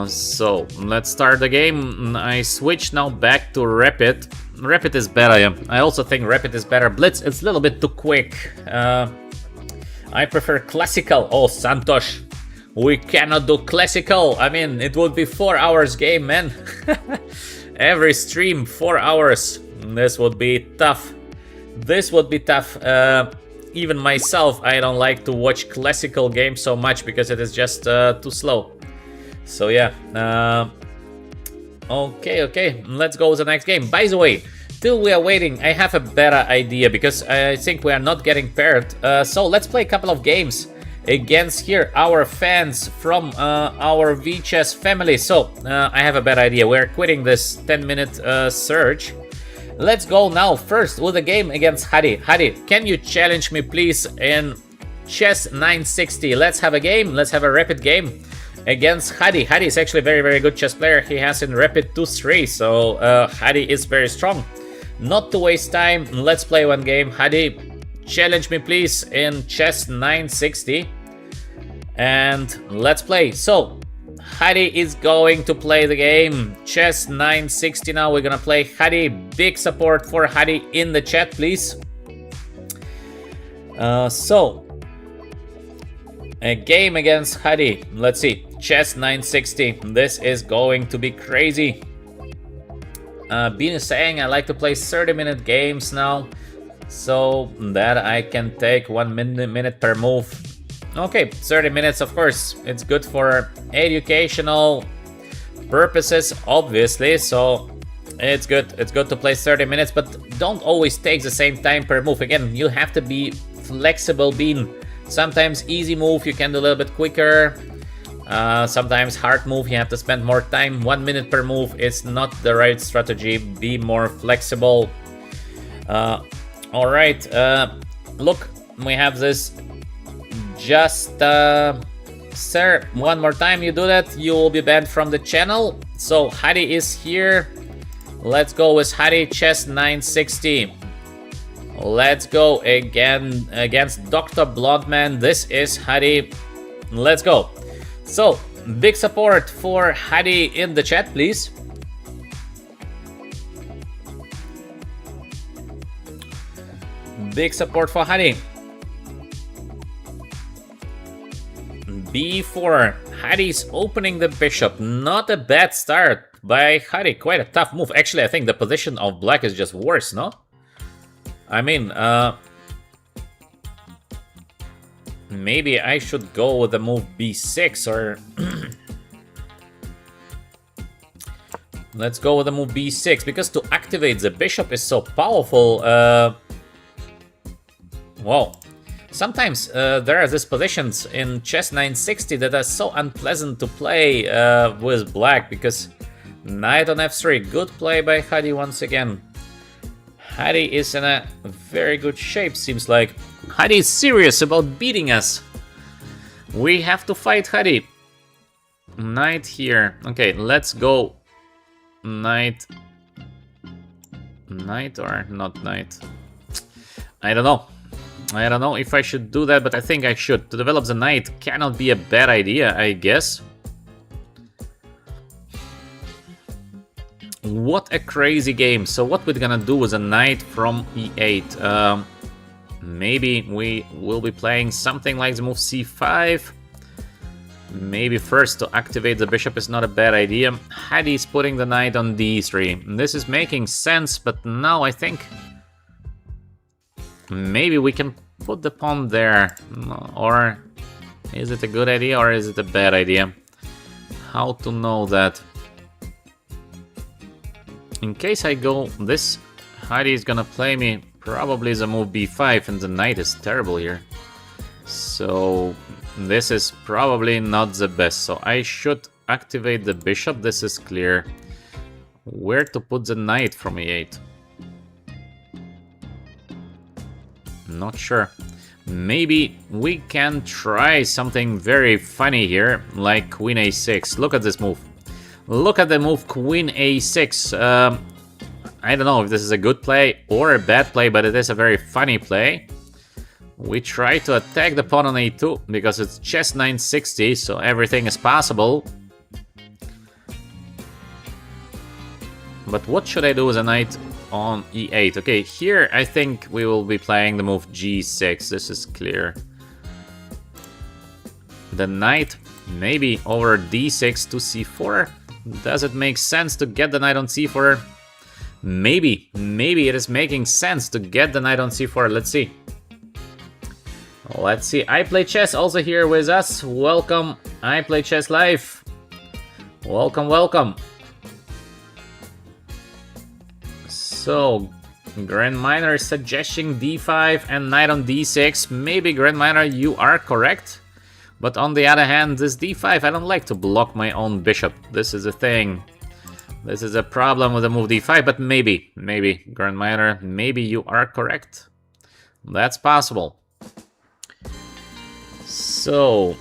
So let's start the game. I switch now back to rapid. Rapid is better, yeah. I also think rapid is better. Blitz, it's a little bit too quick. I prefer classical. Oh, Santosh, we cannot do classical. I mean, it would be 4 hours game, man. Every stream 4 hours. This would be tough. This would be tough. Even myself, I don't like to watch classical games so much because it is just too slow. So yeah, okay, let's go with the next game. By the way, till we are waiting, I have a better idea, because I think we are not getting paired. So let's play a couple of games against here our fans from our VChess family. So I have a better idea. We're quitting this 10-minute search. Let's go now first with a game against Hadi. Hadi, can you challenge me please in chess 960? Let's have a game. Let's have a rapid game against Hadi. Hadi is actually a very good chess player. He has in rapid 2-3, so Hadi is very strong. Not to waste time, let's play one game. Hadi, challenge me please in chess 960, and let's play. So Hadi is going to play the game chess 960. Now we're gonna play Hadi. Big support for Hadi in the chat, please. So a game against Hadi. Let's see. Chess 960. This is going to be crazy. Bean is saying I like to play 30-minute games now, so that I can take 1 minute per move. Okay, 30 minutes, of course. It's good for educational purposes, obviously, so it's good. It's good to play 30 minutes, but don't always take the same time per move. Again, you have to be flexible bean. Sometimes easy move you can do a little bit quicker. Sometimes hard move you have to spend more time. 1 minute per move is not the right strategy. Be more flexible. Alright, look, we have this. Just, sir, one more time you do that, you will be banned from the channel. So Hari is here. Let's go with Hari, chess 960. Let's go again against Dr. Blondman. This is Hari. Let's go. So, big support for Hari in the chat, please. Big support for Hari. B4. Hari's opening the bishop. Not a bad start by Hari. Quite a tough move. Actually, I think the position of black is just worse, no? I mean, maybe I should go with the move b6 or... Let's go with the move b6, because to activate the bishop is so powerful. Well, sometimes there are these positions in chess 960 that are so unpleasant to play with black, because knight on f3, good play by Hari once again. Hari is in a very good shape, seems like. Hari is serious about beating us. We have to fight Hari. Knight here. Okay, let's go. Knight. Knight or not knight? I don't know. I don't know if I should do that, but I think I should. To develop the knight cannot be a bad idea, I guess. What a crazy game. So what we're gonna do with a knight from e8? Maybe we will be playing something like the move c5. Maybe first to activate the bishop is not a bad idea. Hari's putting the knight on d3. This is making sense, but now I think maybe we can put the pawn there. Or is it a good idea or is it a bad idea? How to know that? In case I go this, Hari is gonna play me probably the move b5, and the knight is terrible here. So this is probably not the best. So I should activate the bishop, this is clear. Where to put the knight from e8? Not sure. Maybe we can try something very funny here, like queen a6. Look at this move. Look at the move queen a6. I don't know if this is a good play or a bad play, but it is a very funny play. We try to attack the pawn on a2 because it's chess 960, so everything is possible. But what should I do with a knight on e8? Okay, here I think we will be playing the move g6. This is clear. The knight maybe over d6 to c4. Does it make sense to get the knight on c4? Maybe it is making sense to get the knight on c4. Let's see. Let's see. I Play Chess also here with us. Welcome. I Play Chess Live. Welcome, welcome. So, Grand Miner is suggesting d5 and knight on d6. Maybe, Grand Miner, you are correct. But on the other hand, this d5, I don't like to block my own bishop. This is a thing. This is a problem with the move d5, but maybe, Grand Miner, maybe you are correct. That's possible. So,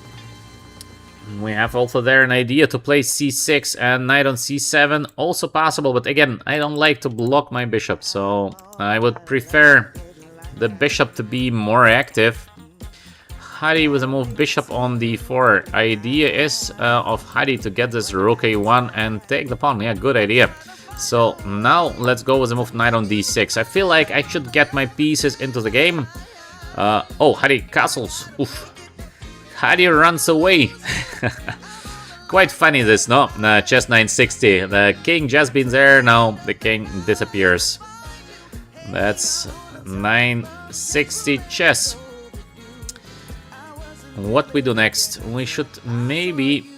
we have also there an idea to play c6 and knight on c7, also possible, but again, I don't like to block my bishop, so I would prefer the bishop to be more active. Hari with a move bishop on d4. Idea is of Hari to get this rook a1 and take the pawn. Yeah, good idea. So now let's go with the move knight on d6. I feel like I should get my pieces into the game. Oh, Hari castles. Oof. Hari runs away. Quite funny this, no? Chess 960. The king just been there, now the king disappears. That's 960 chess. What we do next? We should maybe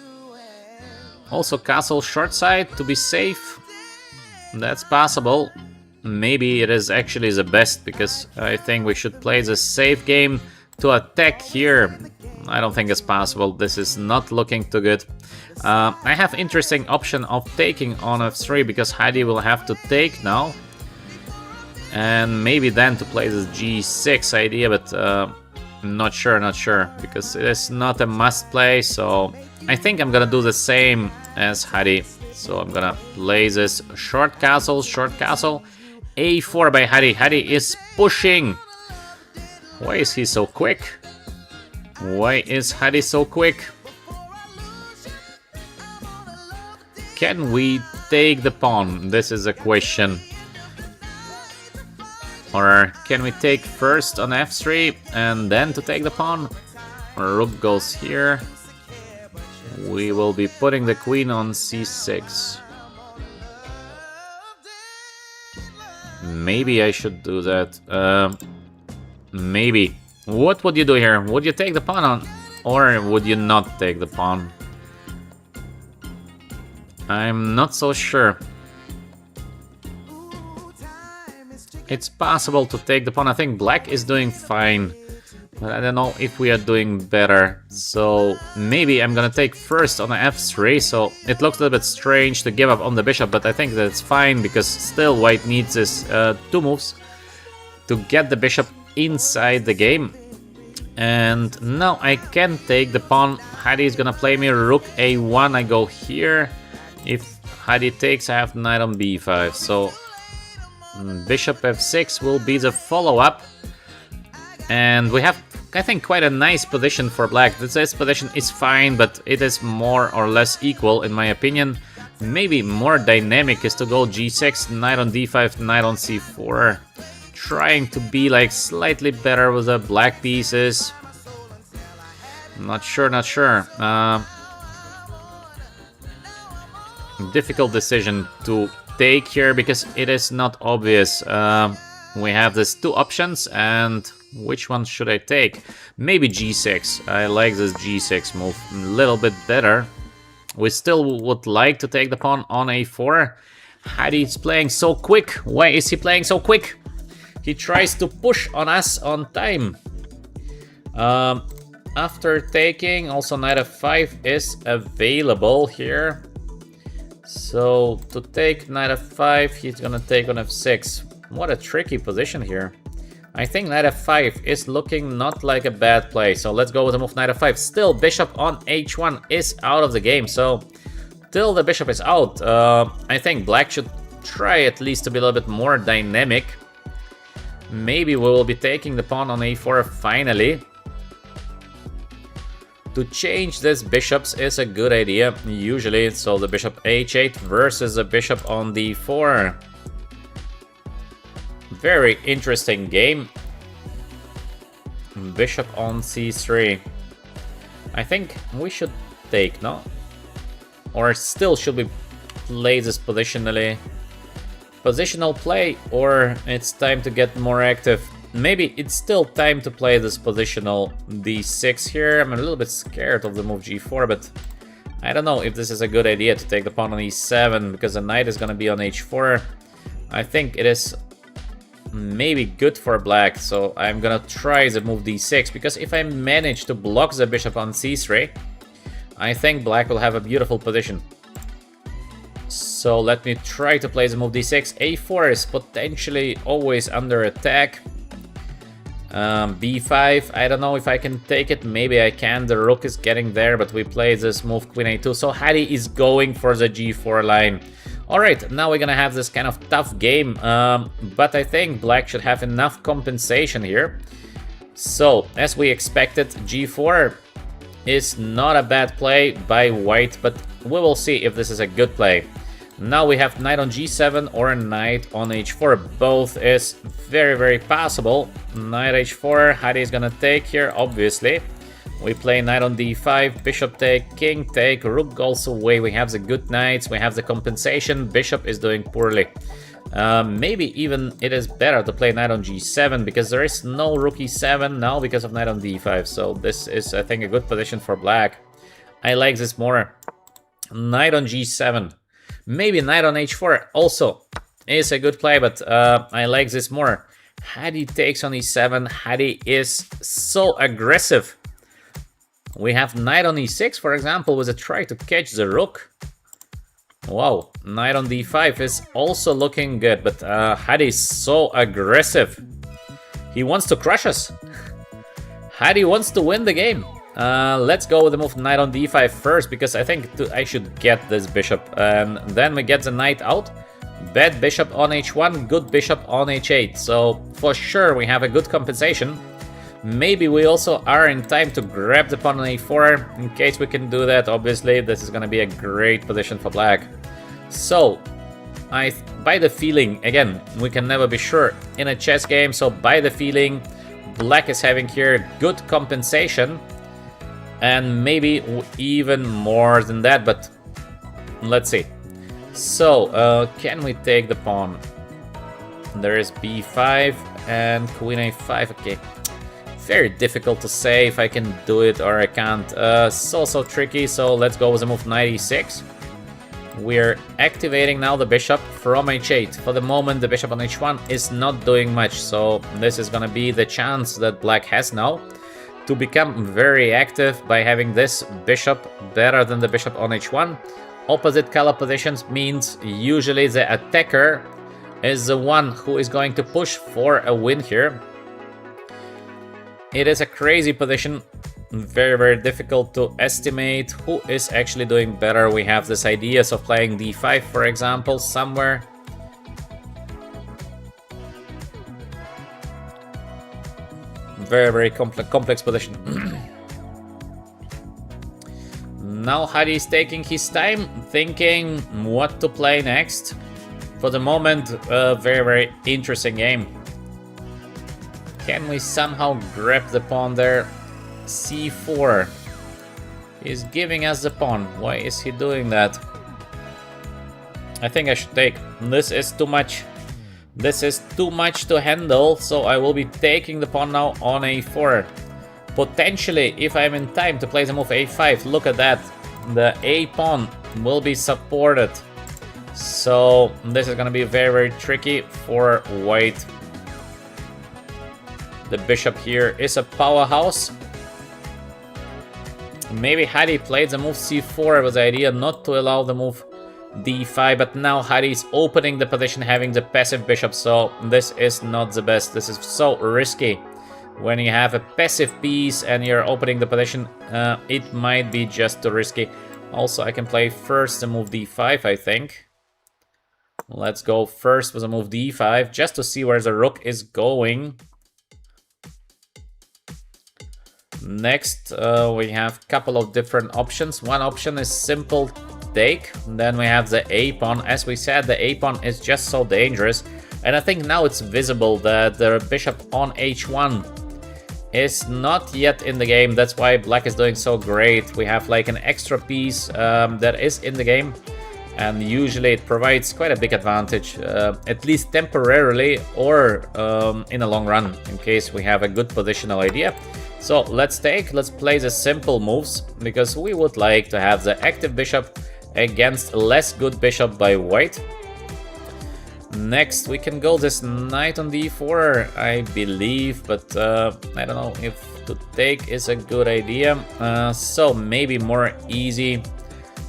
also castle short side to be safe. That's possible. maybe it is actually the best, because I think we should play the safe game to attack here. I don't think it's possible. This is not looking too good. I have interesting option of taking on f3 because Heidi will have to take now. And maybe then to play this g6 idea, but not sure, because it is not a must play. So I think I'm gonna do the same as Heidi. So I'm gonna play this short castle, a4 by Heidi. Heidi is pushing. Why is he so quick? Why is Heidi so quick? Can we take the pawn? This is a question. Or can we take first on f3 and then to take the pawn? Rook goes here. We will be putting the queen on c6. Maybe I should do that. Maybe. What would you do here? Would you take the pawn on, or would you not take the pawn? I'm not so sure. It's possible to take the pawn. I think black is doing fine, but I don't know if we are doing better. So maybe I'm gonna take first on f3. So it looks a little bit strange to give up on the bishop, but I think that's fine because still white needs his 2 moves to get the bishop inside the game. And now I can take the pawn. Heidi is gonna play me rook a1. I go here. If Heidi takes, I have knight on b5. So bishop f6 will be the follow-up. And we have, I think, quite a nice position for black. This position is fine, but it is more or less equal in my opinion. Maybe more dynamic is to go g6, knight on d5, knight on c4. Trying to be like slightly better with the black pieces. Not sure. Difficult decision to take here because it is not obvious. We have these 2 options, and which one should I take? Maybe g6. I like this g6 move a little bit better. We still would like to take the pawn on a4. Heidi is playing so quick. Why is he playing so quick? He tries to push on us on time. After taking, also knight f5 is available here. So to take knight f5, he's gonna take on f6. What a tricky position here. I think knight f5 is looking not like a bad play. So let's go with the move knight f5. Still, bishop on h1 is out of the game. So till the bishop is out, I think black should try at least to be a little bit more dynamic. Maybe we will be taking the pawn on a4 finally. To change this bishops is a good idea, usually. So the bishop h8 versus the bishop on d4. Very interesting game. Bishop on c3. I think we should take, no? Or still should we play this positionally? Positional play, or it's time to get more active? Maybe it's still time to play this positional d6 here. I'm a little bit scared of the move g4, but I don't know if this is a good idea to take the pawn on e7 because the knight is going to be on h4. I think it is maybe good for black, so I'm going to try the move d6 because if I manage to block the bishop on c3, I think black will have a beautiful position. So let me try to play the move d6. a4 is potentially always under attack. b5, I don't know if I can take it. Maybe I can. The rook is getting there, but we play this move queen a2. So Heidi is going for the g4 line. Alright, now we're gonna have this kind of tough game. But I think black should have enough compensation here. So, as we expected, g4 is not a bad play by white, but we will see if this is a good play. Now we have knight on g7 or knight on h4. Both is very, very possible. Knight h4, Heidi is gonna take here, obviously. We play knight on d5, bishop take, king take, rook goes away. We have the good knights, we have the compensation. Bishop is doing poorly. Maybe even it is better to play knight on g7 because there is no rook e7 now because of knight on d5. So this is, I think, a good position for black. I like this more. Knight on g7. Maybe knight on h4 also. is a good play, but I like this more. Hadi takes on e7. Hadi is so aggressive. We have knight on e6, for example, with a try to catch the rook. Wow, knight on d5 is also looking good, but Hadi is so aggressive. He wants to crush us. Hadi wants to win the game. Let's go with the move knight on d5 first, because I think I should get this bishop. And then we get the knight out. Bad bishop on h1, good bishop on h8. So for sure we have a good compensation. Maybe we also are in time to grab the pawn on a4. In case we can do that, obviously, this is going to be a great position for black. So, by the feeling, again, we can never be sure in a chess game, so by the feeling, black is having here good compensation. And maybe even more than that, but let's see. So, can we take the pawn? There is b5 and queen a5, okay. Very difficult to say if I can do it or I can't. So tricky, so let's go with the move knight e6. We're activating now the bishop from h8. For the moment, the bishop on h1 is not doing much, so this is gonna be the chance that black has now to become very active by having this bishop better than the bishop on h1. Opposite color positions means usually the attacker is the one who is going to push for a win here. It is a crazy position, very difficult to estimate who is actually doing better. We have this ideas of playing d5, for example, somewhere. Very complex position. Now Hadi is taking his time, thinking what to play next. For the moment, very interesting game. Can we somehow grab the pawn there? c4. He's giving us the pawn. Why is he doing that? I think I should take. This is too much. This is too much to handle, so I will be taking the pawn now on a4. Potentially, if I'm in time to play the move a5, look at that. The a pawn will be supported. So this is gonna be very tricky for white. The bishop here is a powerhouse. Maybe Hadi played the move c4 with the idea not to allow the move d5, but now Hadi is opening the position having the passive bishop, so this is not the best. This is so risky. When you have a passive piece and you're opening the position, it might be just too risky. Also, I can play first the move d5, I think. Let's go first with the move d5, just to see where the rook is going. Next, we have a couple of different options. One option is simple take. Then we have the a-pawn. As we said, the a-pawn is just so dangerous. And I think now it's visible that the bishop on h1 is not yet in the game. That's why black is doing so great. We have like an extra piece that is in the game. And usually it provides quite a big advantage, at least temporarily or in a long run, in case we have a good positional idea. So let's play the simple moves, because we would like to have the active bishop against a less good bishop by white. Next, we can go this knight on d4, I believe, but I don't know if to take is a good idea. So maybe more easy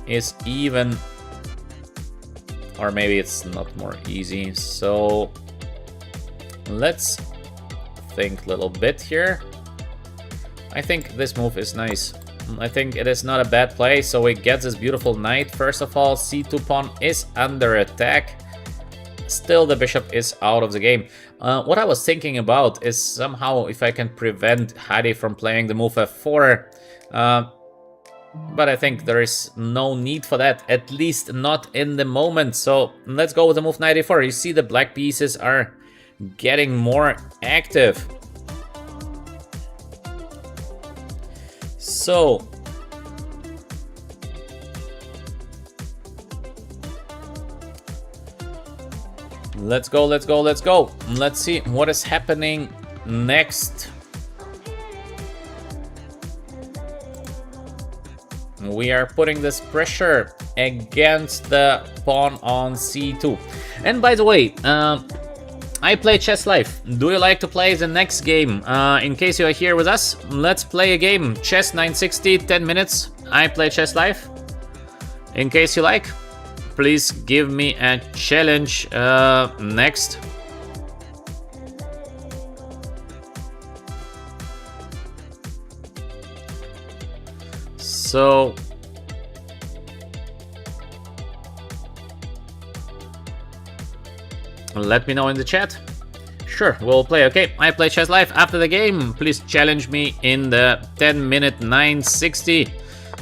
is even, or maybe it's not more easy. So let's think a little bit here. I think this move is nice. I think it is not a bad play. So we get this beautiful knight. First of all, c2 pawn is under attack. Still, the bishop is out of the game. What I was thinking about is somehow if I can prevent Hadi from playing the move f4. But I think there is no need for that, at least not in the moment. So let's go with the move knight e4. You see the black pieces are getting more active. So let's go. Let's see what is happening next. We are putting this pressure against the pawn on c2. And by the way, I play chess live. Do you like to play the next game? In case you are here with us, let's play a game. Chess 960, 10 minutes. I play chess live. In case you like, please give me a challenge next. So let me know in the chat. Sure, we'll play. Okay, I play chess live. After the game, please challenge me in the 10-minute 960.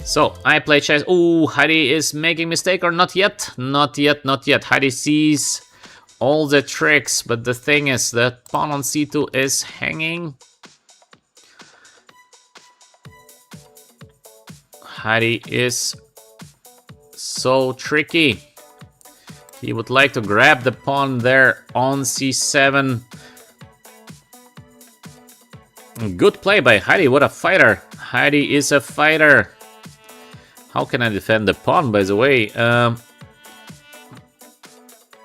So I play chess. Ooh, Hari is making mistake or not yet? Not yet, not yet. Hari sees all the tricks, but the thing is that pawn on c2 is hanging. Hari is so tricky. He would like to grab the pawn there on c7. Good play by Hari. What a fighter. Hari is a fighter. How can I defend the pawn, by the way?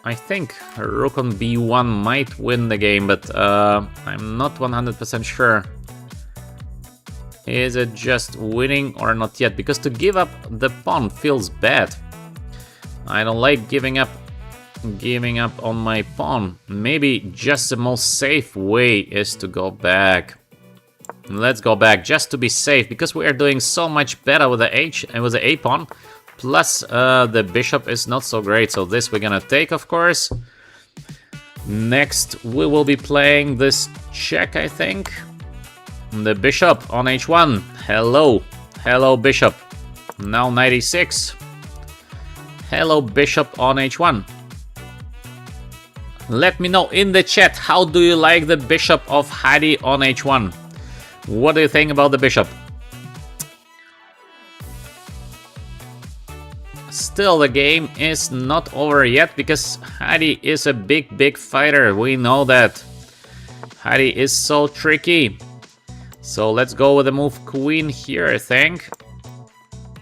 I think rook on b1 might win the game, but I'm not 100% sure. Is it just winning or not yet? Because to give up the pawn feels bad. I don't like giving up on my pawn. Maybe just the most safe way is to go back. Let's go back just to be safe, because we are doing so much better with the h and with the a pawn. Plus the bishop is not so great, so this we're gonna take, of course. Next we will be playing this check, I think. The bishop on h1. Hello, hello bishop. Now knight e6. Hello bishop on h1. Let me know in the chat, how do you like the bishop of Hari on h1? What do you think about the bishop? Still, the game is not over yet, because Hari is a big fighter. We know that. Hari is so tricky. So let's go with the move queen here, I think.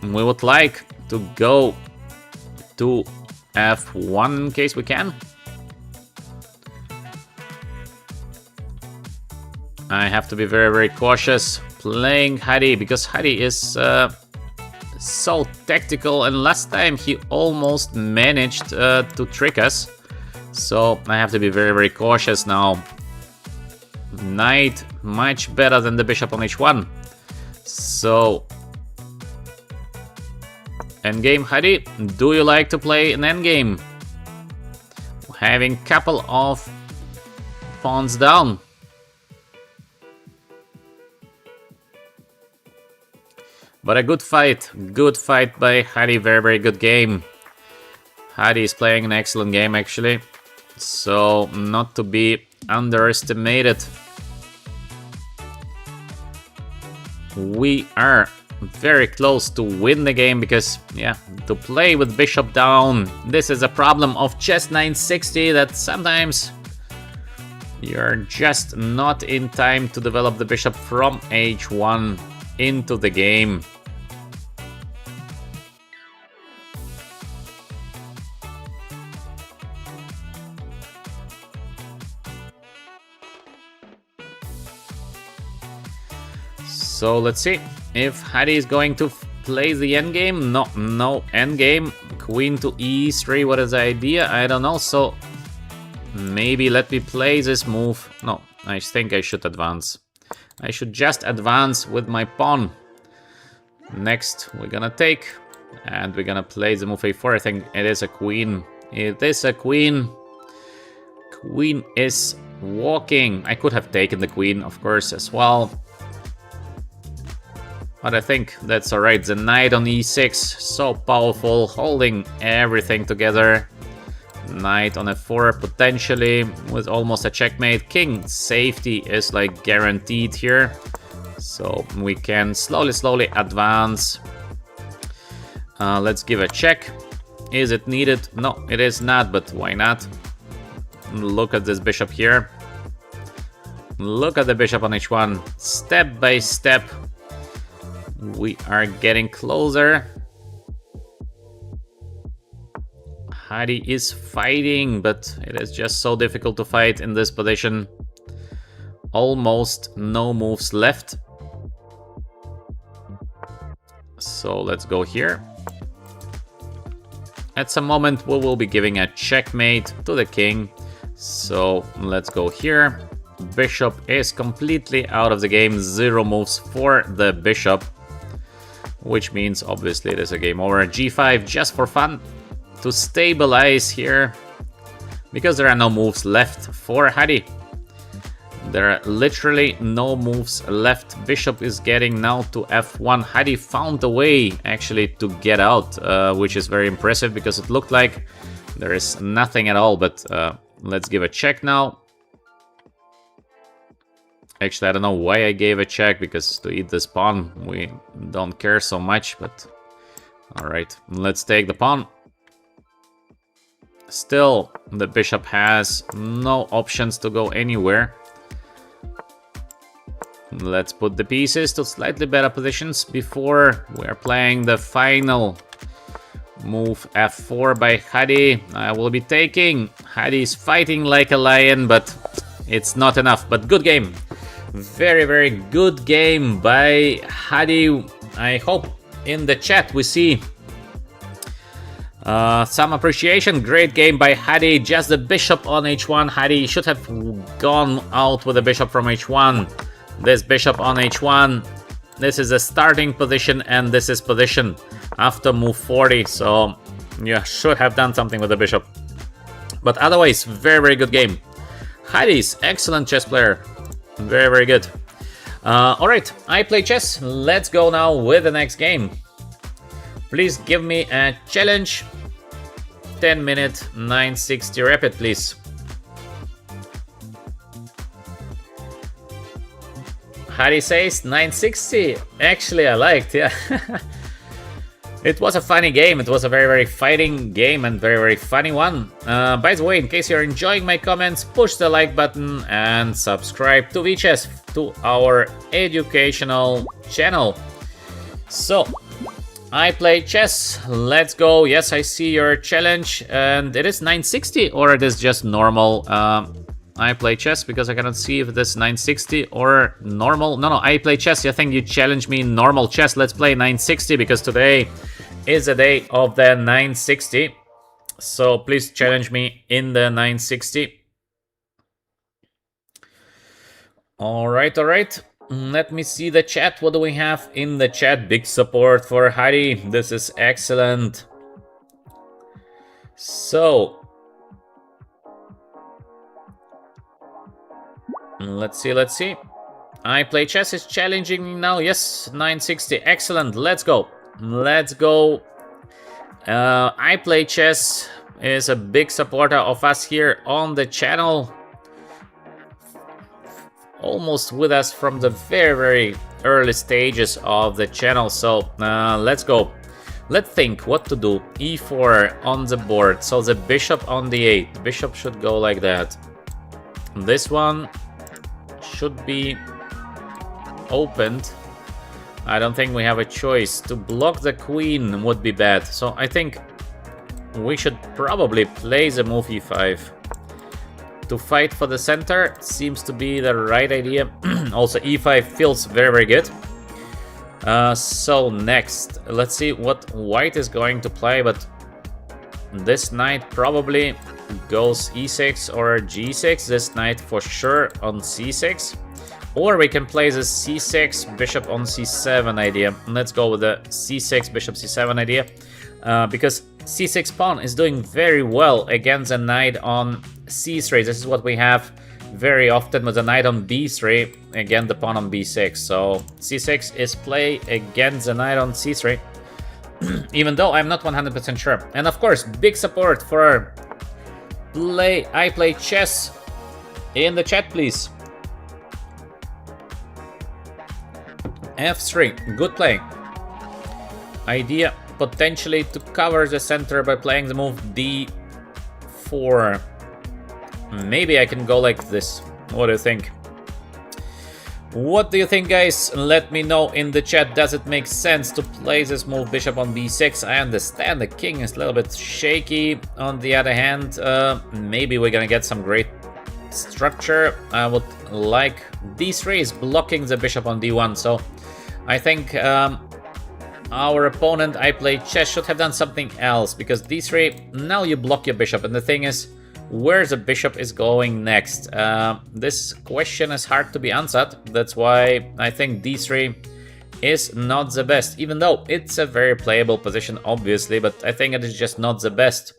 We would like to go to f1 in case we can. I have to be very cautious playing Hari, because Hari is so tactical, and last time he almost managed to trick us. So I have to be very cautious now. Knight much better than the bishop on h1. So endgame Hari, do you like to play an endgame? Having couple of pawns down. But a good fight by Hari, very good game. Hari is playing an excellent game actually, so not to be underestimated. We are very close to win the game, because yeah, to play with bishop down, this is a problem of chess 960, that sometimes you're just not in time to develop the bishop from h1 into the game. So let's see if Hari is going to play the endgame. No endgame. Queen to e3, what is the idea? I don't know. So maybe let me play this move. No, I think I should advance. I should just advance with my pawn. Next we're gonna take, and we're gonna play the move a4. I think it is a queen. It is a queen. Queen is walking. I could have taken the queen, of course, as well. But I think that's alright. The knight on e6, so powerful, holding everything together. Knight on f4 potentially with almost a checkmate. King safety is like guaranteed here. So we can slowly advance. Let's give a check. Is it needed? No, it is not, but why not? Look at this bishop here. Look at the bishop on h1. Step by step, we are getting closer. Hadi is fighting, but it is just so difficult to fight in this position. Almost no moves left. So let's go here. At some moment we will be giving a checkmate to the king. So let's go here. Bishop is completely out of the game. 0 moves for the bishop. Which means obviously it is a game over. G5 just for fun. To stabilize here. Because there are no moves left for Hadi. There are literally no moves left. Bishop is getting now to f1. Hadi found a way actually to get out, which is very impressive because it looked like there is nothing at all. But let's give a check now. Actually, I don't know why I gave a check, because to eat this pawn we don't care so much. But alright, let's take the pawn. Still, the bishop has no options to go anywhere. Let's put the pieces to slightly better positions before we're playing the final move. F4 by Hadi. I will be taking. Hadi is fighting like a lion, but it's not enough. But good game. Very, very good game by Hadi. I hope in the chat we see some appreciation. Great game by Hadi. Just the bishop on h1. Hadi should have gone out with the bishop from h1. This bishop on h1, this is a starting position, and this is position after move 40, so you should have done something with the bishop. But otherwise, very, very good game. Hadi's excellent chess player. Very, very good. Alright, I play chess. Let's go now with the next game. Please give me a challenge. 10-minute 960 rapid, please. Hadi says 960. Actually, I liked, yeah. It was a funny game. It was a very, very fighting game and very, very funny one. By the way, in case you're enjoying my comments, push the like button and subscribe to VChess, to our educational channel. So, I play chess. Let's go. Yes, I see your challenge. And it is 960 or it is just normal. I play chess because I cannot see if it is 960 or normal. No, I play chess. I think you challenged me in normal chess. Let's play 960 because today is the day of the 960. So please challenge me in the 960. Alright. Let me see the chat. What do we have in the chat? Big support for Hadi. This is excellent. So let's see. I play chess is challenging me now. Yes, 960. Excellent. Let's go. I play chess is a big supporter of us here on the channel. Almost with us from the very, very early stages of the channel. So let's go. Let's think what to do. E4 on the board. So the bishop on the 8. The bishop should go like that. This one should be opened. I don't think we have a choice. To block the queen would be bad. So I think we should probably play the move e5. To fight for the center seems to be the right idea. Also e5 feels very, very good. So next, let's see what white is going to play, but this knight probably goes e6 or g6. This knight for sure on c6. Or we can play the c6 bishop on c7 idea. Let's go with the c6 bishop c7 idea. Because c6 pawn is doing very well against the knight on c3. This is what we have very often with the knight on b3, again the pawn on b6. So c6 is play against the knight on c3. Even though I'm not 100% sure. And of course, big support for I play chess in the chat, please. f3, good play. Idea potentially to cover the center by playing the move d4. Maybe I can go like this. What do you think? What do you think, guys? Let me know in the chat. Does it make sense to play this move bishop on b6? I understand the king is a little bit shaky. On the other hand, maybe we're gonna get some great structure. I would like d3 is blocking the bishop on d1, so I think our opponent, I play chess, should have done something else, because d3, now you block your bishop, and the thing is, where the bishop is going next? This question is hard to be answered. That's why I think d3 is not the best, even though it's a very playable position, obviously, but I think it is just not the best.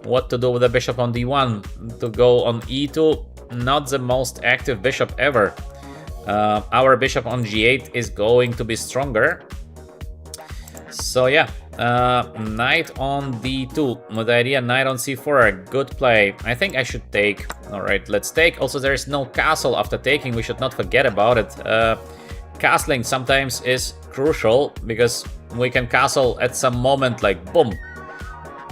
What to do with the bishop on d1? To go on e2, not the most active bishop ever. Our bishop on g8 is going to be stronger. So yeah, knight on d2 with the idea knight on c4, a good play. I think I should take. All right, let's take. Also, there is no castle after taking. We should not forget about it. Castling sometimes is crucial because we can castle at some moment, like boom,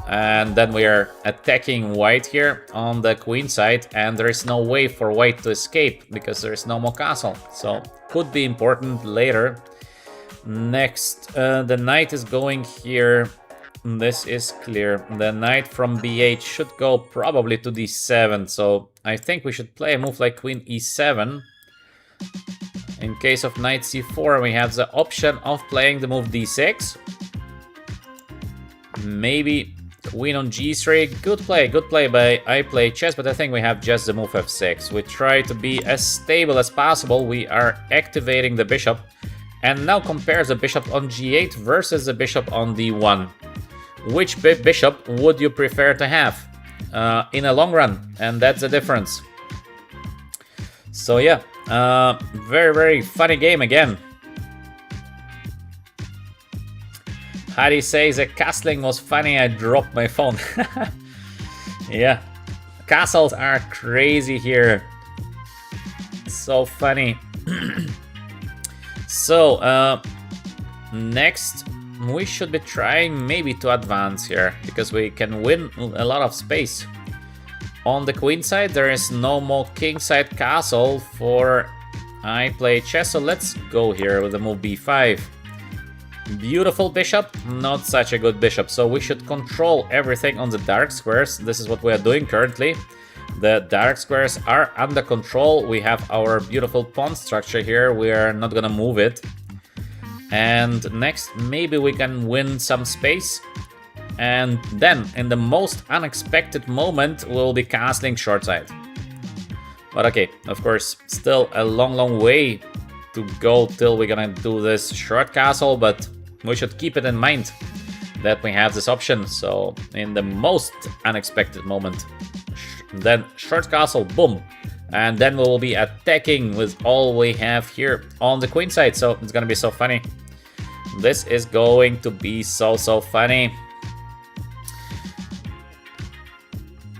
and then we are attacking white here on the queen side, and there is no way for white to escape because there is no more castle. So could be important later. Next, the knight is going here. This is clear. The knight from b8 should go probably to d7. So I think we should play a move like queen e7. In case of knight c4, we have the option of playing the move d6. Maybe queen on g3. Good play by I Play Chess, but I think we have just the move f6. We try to be as stable as possible. We are activating the bishop. And now compare the bishop on g8 versus the bishop on d1. Which bishop would you prefer to have in a long run? And that's the difference. So yeah, very, very funny game again. Harry says that castling was funny, I dropped my phone. Yeah, castles are crazy here. So funny. So, next, we should be trying maybe to advance here, because we can win a lot of space. On the queen side, there is no more king side castle for I Play Chess, so let's go here with the move b5. Beautiful bishop, not such a good bishop, so we should control everything on the dark squares. This is what we are doing currently. The dark squares are under control. We have our beautiful pawn structure here. We are not gonna move it. And next, maybe we can win some space. And then, in the most unexpected moment, we'll be castling short side. But okay, of course, still a long, long way to go till we're gonna do this short castle, but we should keep it in mind that we have this option. So, in the most unexpected moment, then short castle, boom, and then we will be attacking with all we have here on the queen side. So it's gonna be so funny. This is going to be so funny.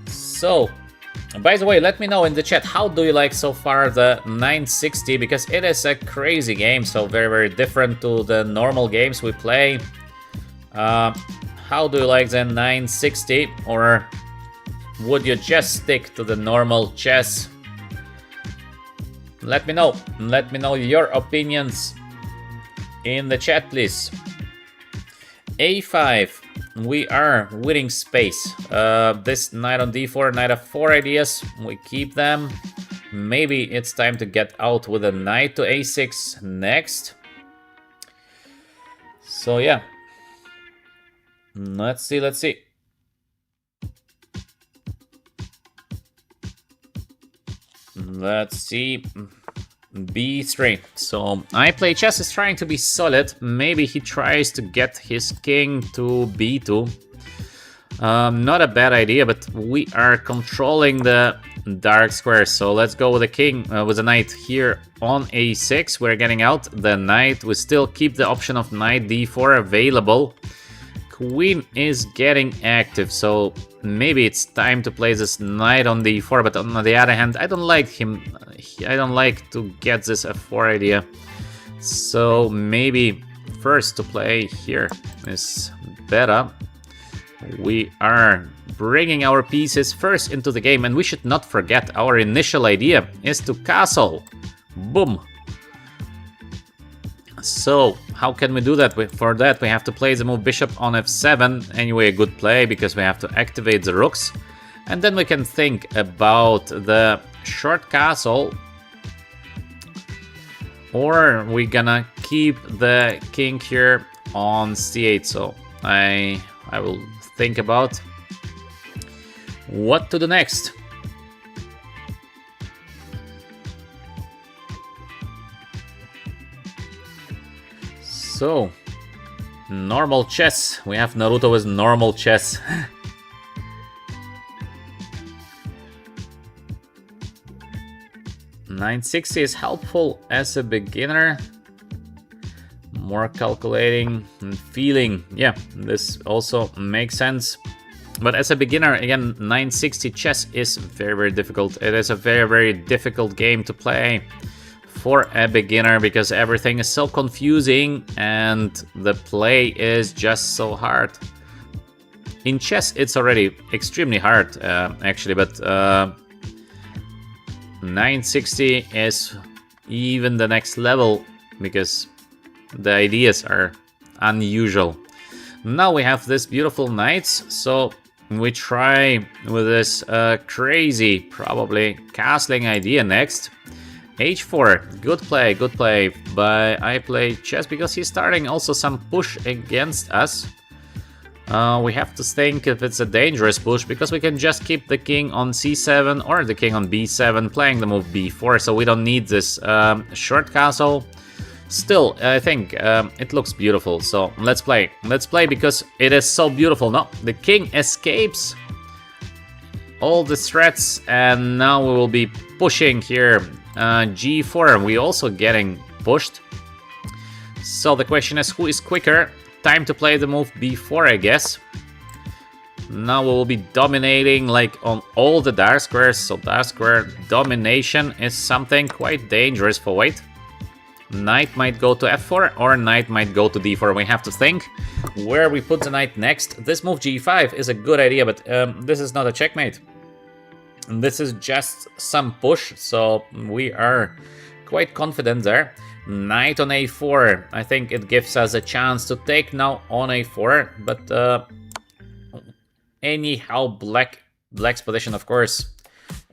So, by the way, let me know in the chat, how do you like so far the 960, because it is a crazy game, so very, very different to the normal games we play. How do you like the 960, or would you just stick to the normal chess? Let me know. Let me know your opinions in the chat, please. A5. We are winning space. This knight on d4, knight f4 ideas, we keep them. Maybe it's time to get out with a knight to a6 next. So yeah. Let's see, let's see. Let's see. b3. So I Play Chess is trying to be solid. Maybe he tries to get his king to b2. Not a bad idea, but we are controlling the dark squares. So let's go with the king, with the knight here on a6. We're getting out the knight. We still keep the option of knight d4 available. Queen is getting active, so maybe it's time to play this knight on d4, but on the other hand, I don't like him. I don't like to get this f4 idea. So maybe first to play here is better. We are bringing our pieces first into the game, and we should not forget our initial idea is to castle. Boom. So how can we do that? For that we have to play the move bishop on f7. Anyway, a good play because we have to activate the rooks. And then we can think about the short castle. Or we're gonna keep the king here on c8. So I will think about what to do next. So, normal chess. We have Naruto with normal chess. (960) is helpful as a beginner. More calculating and feeling. Yeah, this also makes sense. But as a beginner, again, 960 chess is very difficult. It is a very difficult game to play for a beginner because everything is so confusing and the play is just so hard. In chess, it's already extremely hard, actually, but 960 is even the next level because the ideas are unusual. Now we have this beautiful knights, so we try with this crazy, probably castling idea next. h4, good play, but I play chess because he's starting also some push against us. We have to think if it's a dangerous push because we can just keep the king on c7 or the king on b7 playing the move b4, so we don't need this short castle. Still, I think it looks beautiful, so let's play. Let's play because it is so beautiful. No, the king escapes all the threats and now we will be pushing here. g4, we also getting pushed. So the question is, who is quicker? Time to play the move b4, I guess. Now we will be dominating like on all the dark squares, so dark square domination is something quite dangerous for white. Knight might go to f4 or knight might go to d4. We have to think where we put the knight next. This move g5 is a good idea, but this is not a checkmate. This is just some push, so we are quite confident there. Knight on a4, I think it gives us a chance to take now on a4, but anyhow, black's position, of course,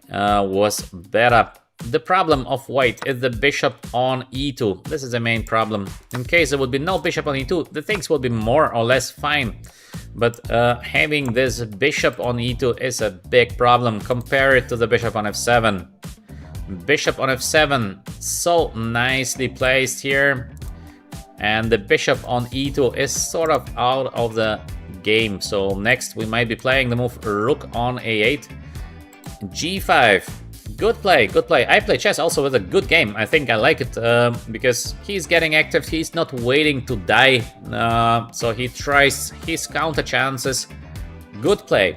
was better. The problem of white is the bishop on e2. This is the main problem. In case there would be no bishop on e2, the things would be more or less fine. But having this bishop on e2 is a big problem. Compare it to the bishop on f7. Bishop on f7, so nicely placed here. And the bishop on e2 is sort of out of the game. So next we might be playing the move rook on a8. g5. Good play, good play. I play chess also with a good game. I think I like it because he's getting active. He's not waiting to die. So he tries his counter chances. Good play.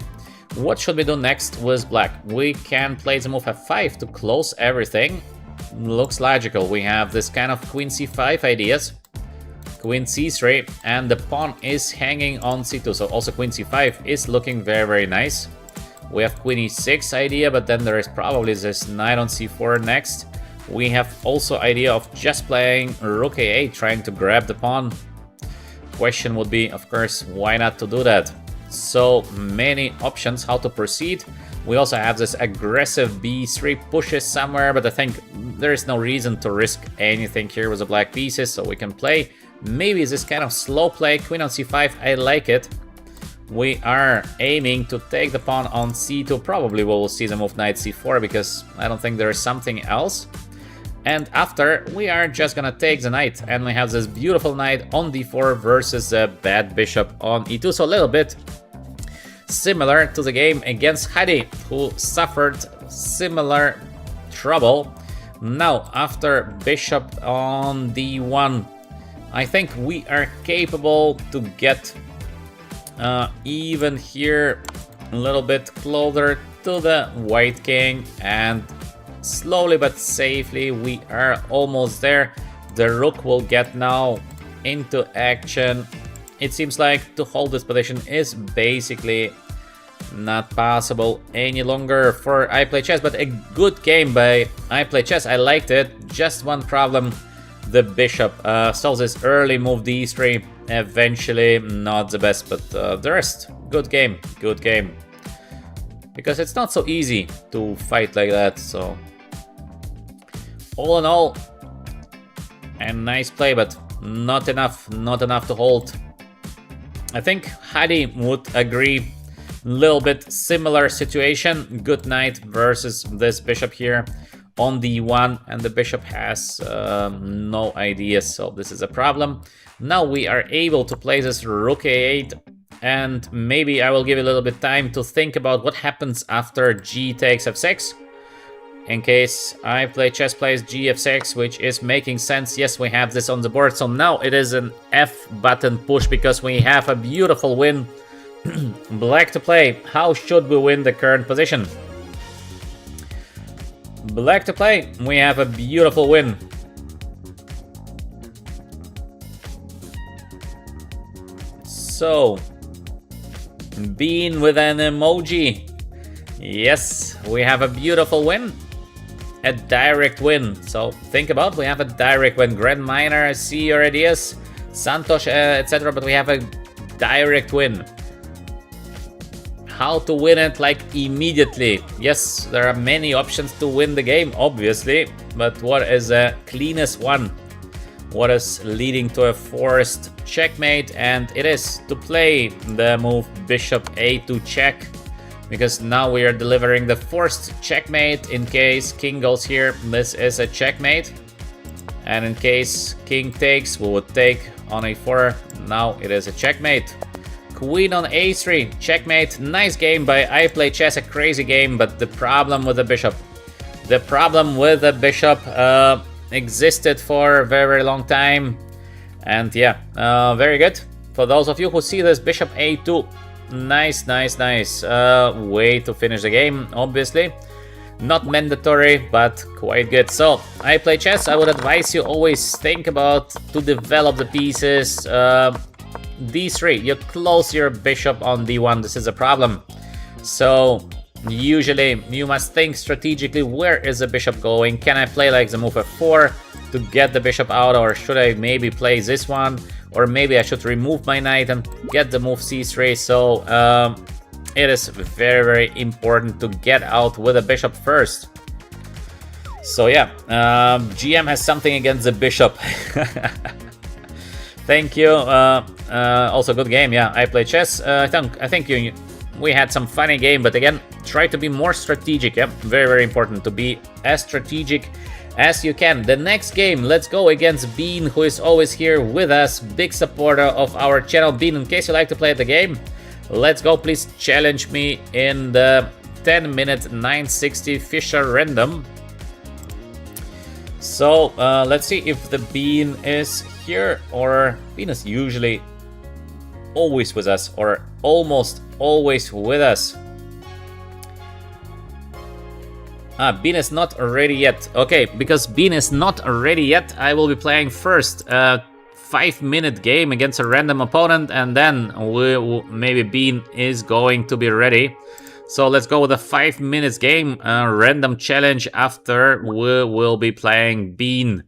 What should we do next with black? We can play the move f5 to close everything. Looks logical. We have this kind of queen c5 ideas. Queen c3 and the pawn is hanging on c2. So also queen c5 is looking very nice. We have queen e6 idea, but then there is probably this knight on c4 next. We have also idea of just playing rook a8, trying to grab the pawn. Question would be, of course, why not to do that? So many options how to proceed. We also have this aggressive b3 pushes somewhere, but I think there is no reason to risk anything here with the black pieces, so we can play maybe this kind of slow play, queen on c5, I like it. We are aiming to take the pawn on c2. Probably we will see the move knight c4 because I don't think there is something else. And after, we are just gonna take the knight and we have this beautiful knight on d4 versus a bad bishop on e2. So a little bit similar to the game against Hadi, who suffered similar trouble. Now, after bishop on d1, I think we are capable to get even here a little bit closer to the white king, and slowly but safely we are almost there. The rook will get now into action. It seems like to hold this position is basically not possible any longer for I Play Chess, but a good game by I Play Chess. I liked it. Just one problem the bishop. So this early move d3, eventually not the best, but the rest, good game, good game. Because it's not so easy to fight like that, so... All in all, a nice play, but not enough to hold. I think Hadi would agree. Little bit similar situation. Good knight versus this bishop here on d1, and the bishop has no ideas, so this is a problem. Now we are able to play this rook a8, and maybe I will give a little bit time to think about what happens after g takes f6. In case I play chess plays g f6, which is making sense. Yes, we have this on the board, so now it is an F button push because we have a beautiful win. Black to play. How should we win the current position? Black to play. We have a beautiful win. So, bean with an emoji. Yes, we have a beautiful win. A direct win. So think about, we have a direct win. Grand Minor, I see your ideas. Santosh, etc. But we have a direct win. How to win it like immediately? Yes, there are many options to win the game, obviously, but what is the cleanest one? What is leading to a forced checkmate? And it is to play the move bishop a2 check, because now we are delivering the forced checkmate. In case king goes here, this is a checkmate, and in case king takes, we would take on a4. Now it is a checkmate. Queen on a3, checkmate. Nice game by I Play Chess, a crazy game, but the problem with the bishop. The problem with the bishop existed for a very, very long time. And yeah, very good. For those of you who see this bishop a2, nice, nice, nice way to finish the game, obviously. Not mandatory, but quite good. So, I Play Chess, I would advise you always think about to develop the pieces. d3, you close your bishop on d1, this is a problem. So usually you must think strategically, where is the bishop going? Can I play like the move f4 to get the bishop out, or should I maybe play this one, or maybe I should remove my knight and get the move c3. So it is very, very important to get out with a bishop first. So yeah, GM has something against the bishop. Thank you. Also good game. Yeah, I Play Chess. I think we had some funny game, but again, try to be more strategic. Yeah, very, very important to be as strategic as you can. The next game, let's go against Bean, who is always here with us, big supporter of our channel. Bean, in case you like to play the game, let's go. Please challenge me in the 10-minute 960 Fisher random. So let's see if the Bean is here, or Bean is usually always with us, or almost always with us. Bean is not ready yet. Okay, because Bean is not ready yet, I will be playing first a 5-minute game against a random opponent, and then maybe Bean is going to be ready. So let's go with a 5 minutes game, random challenge. After we will be playing Bean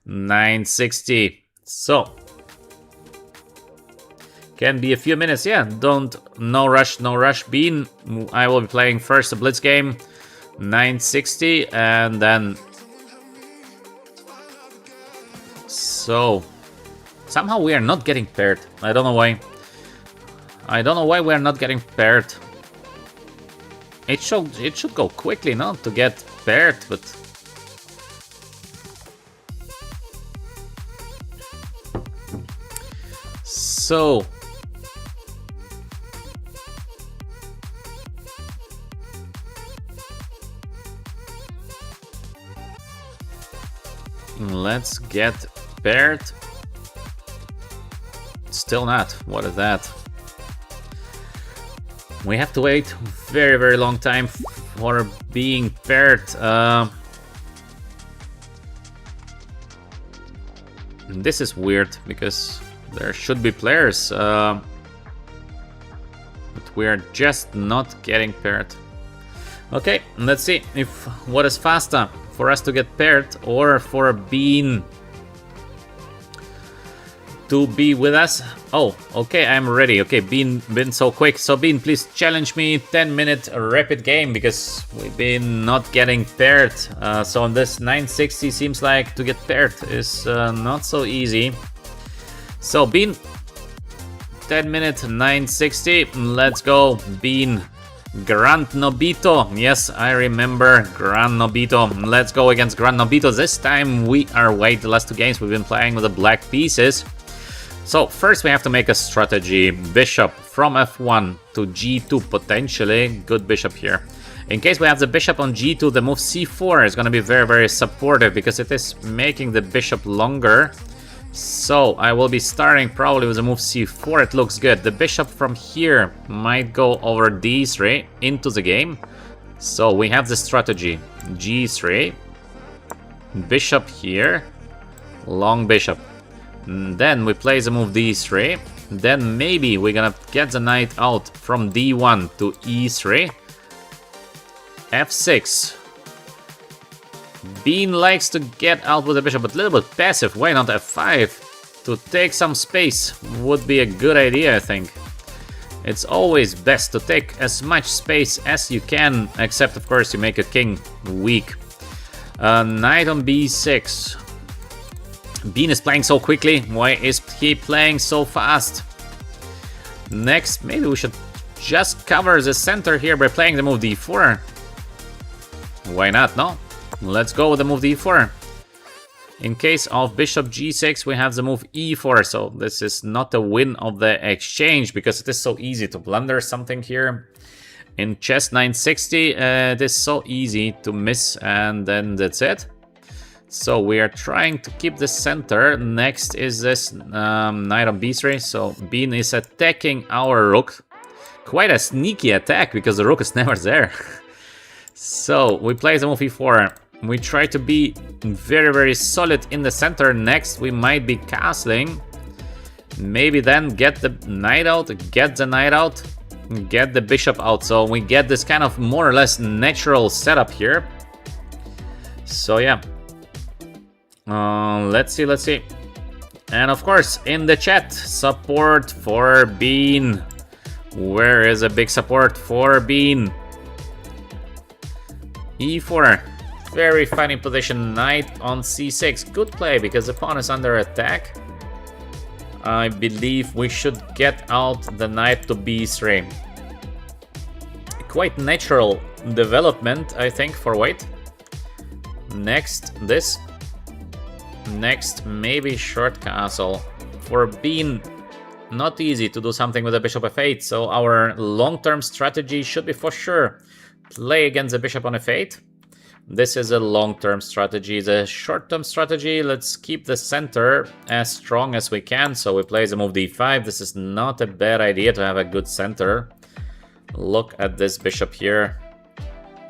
960. So can be a few minutes. Yeah, no rush. Bean, I will be playing first a Blitz game 960, and then so somehow we are not getting paired. I don't know why. We are not getting paired. It should go quickly, no, to get paired, but so let's get paired. Still not. What is that? We have to wait very, very long time for being paired. This is weird because there should be players, but we are just not getting paired. Okay, let's see if what is faster, for us to get paired or for Bean to be with us. Oh, okay, I'm ready. Okay, been so quick. So Bean, please challenge me 10-minute rapid game because we've been not getting paired. So on this 960 seems like to get paired is not so easy. So Bean, 10-minute 960. Let's go, Bean. Grand Nobito. Yes, I remember Grand Nobito. Let's go against Grand Nobito. This time we are white. The last two games we've been playing with the black pieces. So first we have to make a strategy. Bishop from f1 to g2 potentially. Good bishop here. In case we have the bishop on g2, the move c4 is going to be very, very supportive because it is making the bishop longer. So I will be starting probably with the move c4. It looks good. The bishop from here might go over d3 into the game. So we have the strategy. g3. Bishop here. Long bishop. Then we play the move d3. Then maybe we're gonna get the knight out from d1 to e3. f6. Bean likes to get out with the bishop, but a little bit passive. Why not f5? To take some space would be a good idea, I think. It's always best to take as much space as you can, except of course you make a king weak. Knight on b6. Bean is playing so quickly. Why is he playing so fast? Next, maybe we should just cover the center here by playing the move d4. Why not, no? Let's go with the move d4. In case of bishop g6, we have the move e4. So this is not a win of the exchange because it is so easy to blunder something here. In chess 960, it is so easy to miss and then that's it. So we are trying to keep the center. Next is this knight on b3. So Bean is attacking our rook. Quite a sneaky attack because the rook is never there. So we play the move e4. We try to be very, very solid in the center. Next we might be castling. Maybe then get the knight out, get the bishop out. So we get this kind of more or less natural setup here. So yeah. Let's see. And of course, in the chat, support for Bean. Where is a big support for Bean? e4. Very funny position. Knight on c6. Good play because the pawn is under attack. I believe we should get out the knight to b3. Quite natural development, I think, for white. Next, this. Next, maybe short castle. For Bean, not easy to do something with the bishop f8, so our long-term strategy should be for sure play against the bishop on f8. This is a long-term strategy. The short-term strategy, let's keep the center as strong as we can, so we play the move d5. This is not a bad idea to have a good center. Look at this bishop here.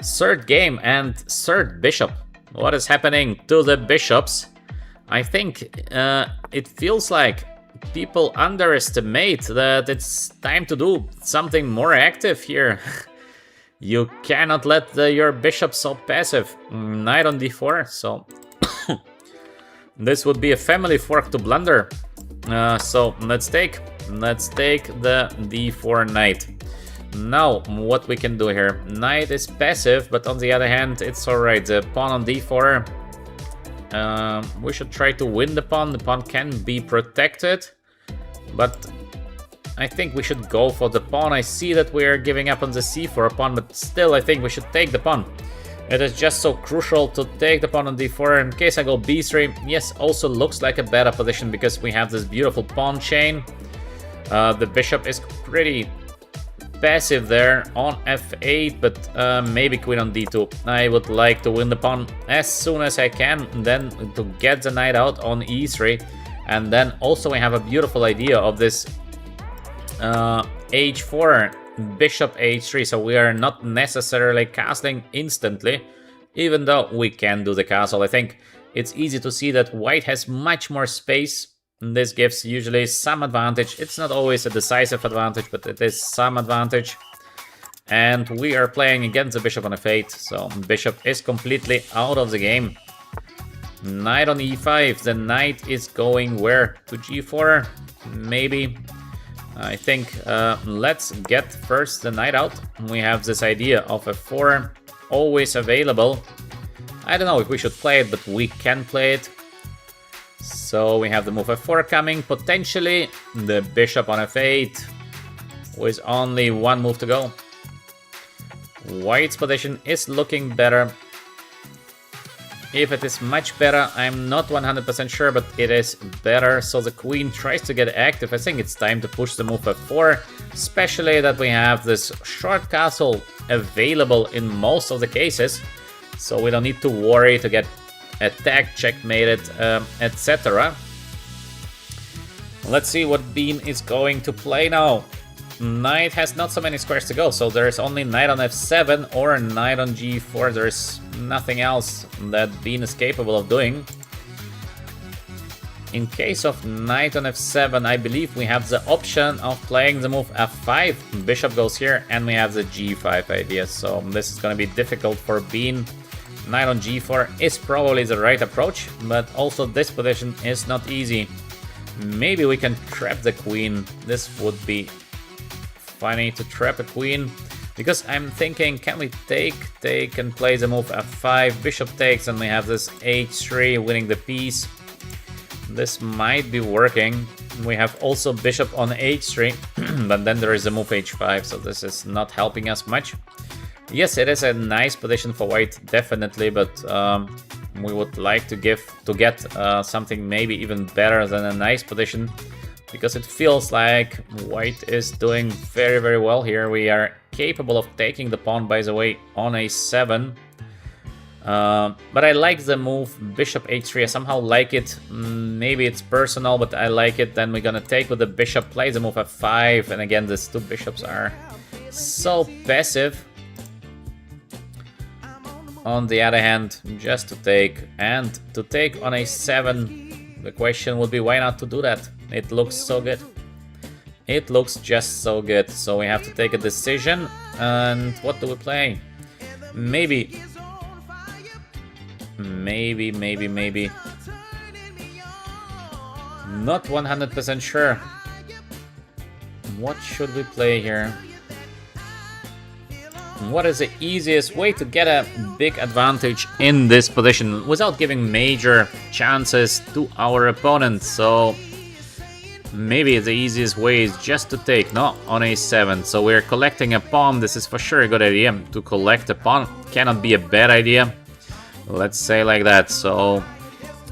Third game and third bishop. What is happening to the bishops? I think it feels like people underestimate that it's time to do something more active here. You cannot let your bishop so passive. Knight on d4, so this would be a family fork to blunder. So let's take the d4 knight. Now what we can do here? Knight is passive, but on the other hand, it's alright. The pawn on d4. We should try to win the pawn. The pawn can be protected, but I think we should go for the pawn. I see that we are giving up on the c4 pawn, but still I think we should take the pawn. It is just so crucial to take the pawn on d4. In case I go b3, yes, also looks like a better position because we have this beautiful pawn chain. The bishop is pretty passive there on f8, but maybe queen on d2. I would like to win the pawn as soon as I can, then to get the knight out on e3. And then also we have a beautiful idea of this h4, bishop h3, so we are not necessarily castling instantly, even though we can do the castle. I think it's easy to see that white has much more space. This gives usually some advantage. It's not always a decisive advantage, but it is some advantage. And we are playing against the bishop on f8, so bishop is completely out of the game. Knight on e5. The knight is going where? To g4? Maybe. I think let's get first the knight out. We have this idea of f4 always available. I don't know if we should play it, but we can play it. So we have the move f4 coming, potentially the bishop on f8 with only one move to go. White's position is looking better. If it is much better, I'm not 100% sure, but it is better. So the queen tries to get active. I think it's time to push the move f4, especially that we have this short castle available in most of the cases. So we don't need to worry to get attacked, checkmated, etc. Let's see what Bean is going to play now. Knight has not so many squares to go, so there's only knight on f7 or knight on g4. There's nothing else that Bean is capable of doing. In case of knight on f7, I believe we have the option of playing the move f5. Bishop goes here, and we have the g5 idea, so this is going to be difficult for Bean. Knight on g4 is probably the right approach, but also this position is not easy. Maybe we can trap the queen. This would be funny to trap a queen, because I'm thinking, can we take and play the move f5, bishop takes, and we have this h3 winning the piece. This might be working. We have also bishop on h3, but then there is a move h5, so this is not helping us much. Yes, it is a nice position for white, definitely, but we would like to get something maybe even better than a nice position, because it feels like white is doing very, very well here. We are capable of taking the pawn, by the way, on a7. But I like the move bishop h3. I somehow like it. Maybe it's personal, but I like it. Then we're gonna take with the bishop, play the move f5, and again, these two bishops are so passive. On the other hand, just to take, and to take on a7, the question would be why not to do that? It looks so good. It looks just so good. So we have to take a decision. And what do we play? Maybe. Not 100% sure. What should we play here? What is the easiest way to get a big advantage in this position without giving major chances to our opponent? So maybe the easiest way is just to take, no, on a7. So we're collecting a pawn. This is for sure a good idea. To collect a pawn cannot be a bad idea. Let's say like that. So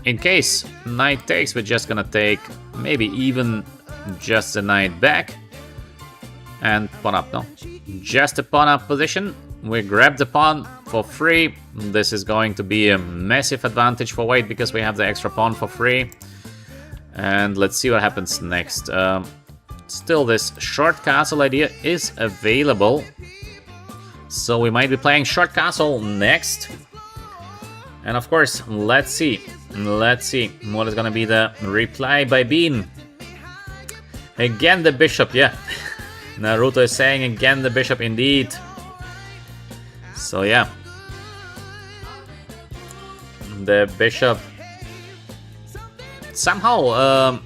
in case knight takes, we're just gonna take maybe even just the knight back and pawn up, no? Just a pawn up position. We grab the pawn for free. This is going to be a massive advantage for white because we have the extra pawn for free. And let's see what happens next. Still, this short castle idea is available. So we might be playing short castle next. And of course, let's see what is going to be the reply by Bean. Again the bishop, yeah. Naruto is saying again the bishop indeed. So yeah. The bishop. Somehow,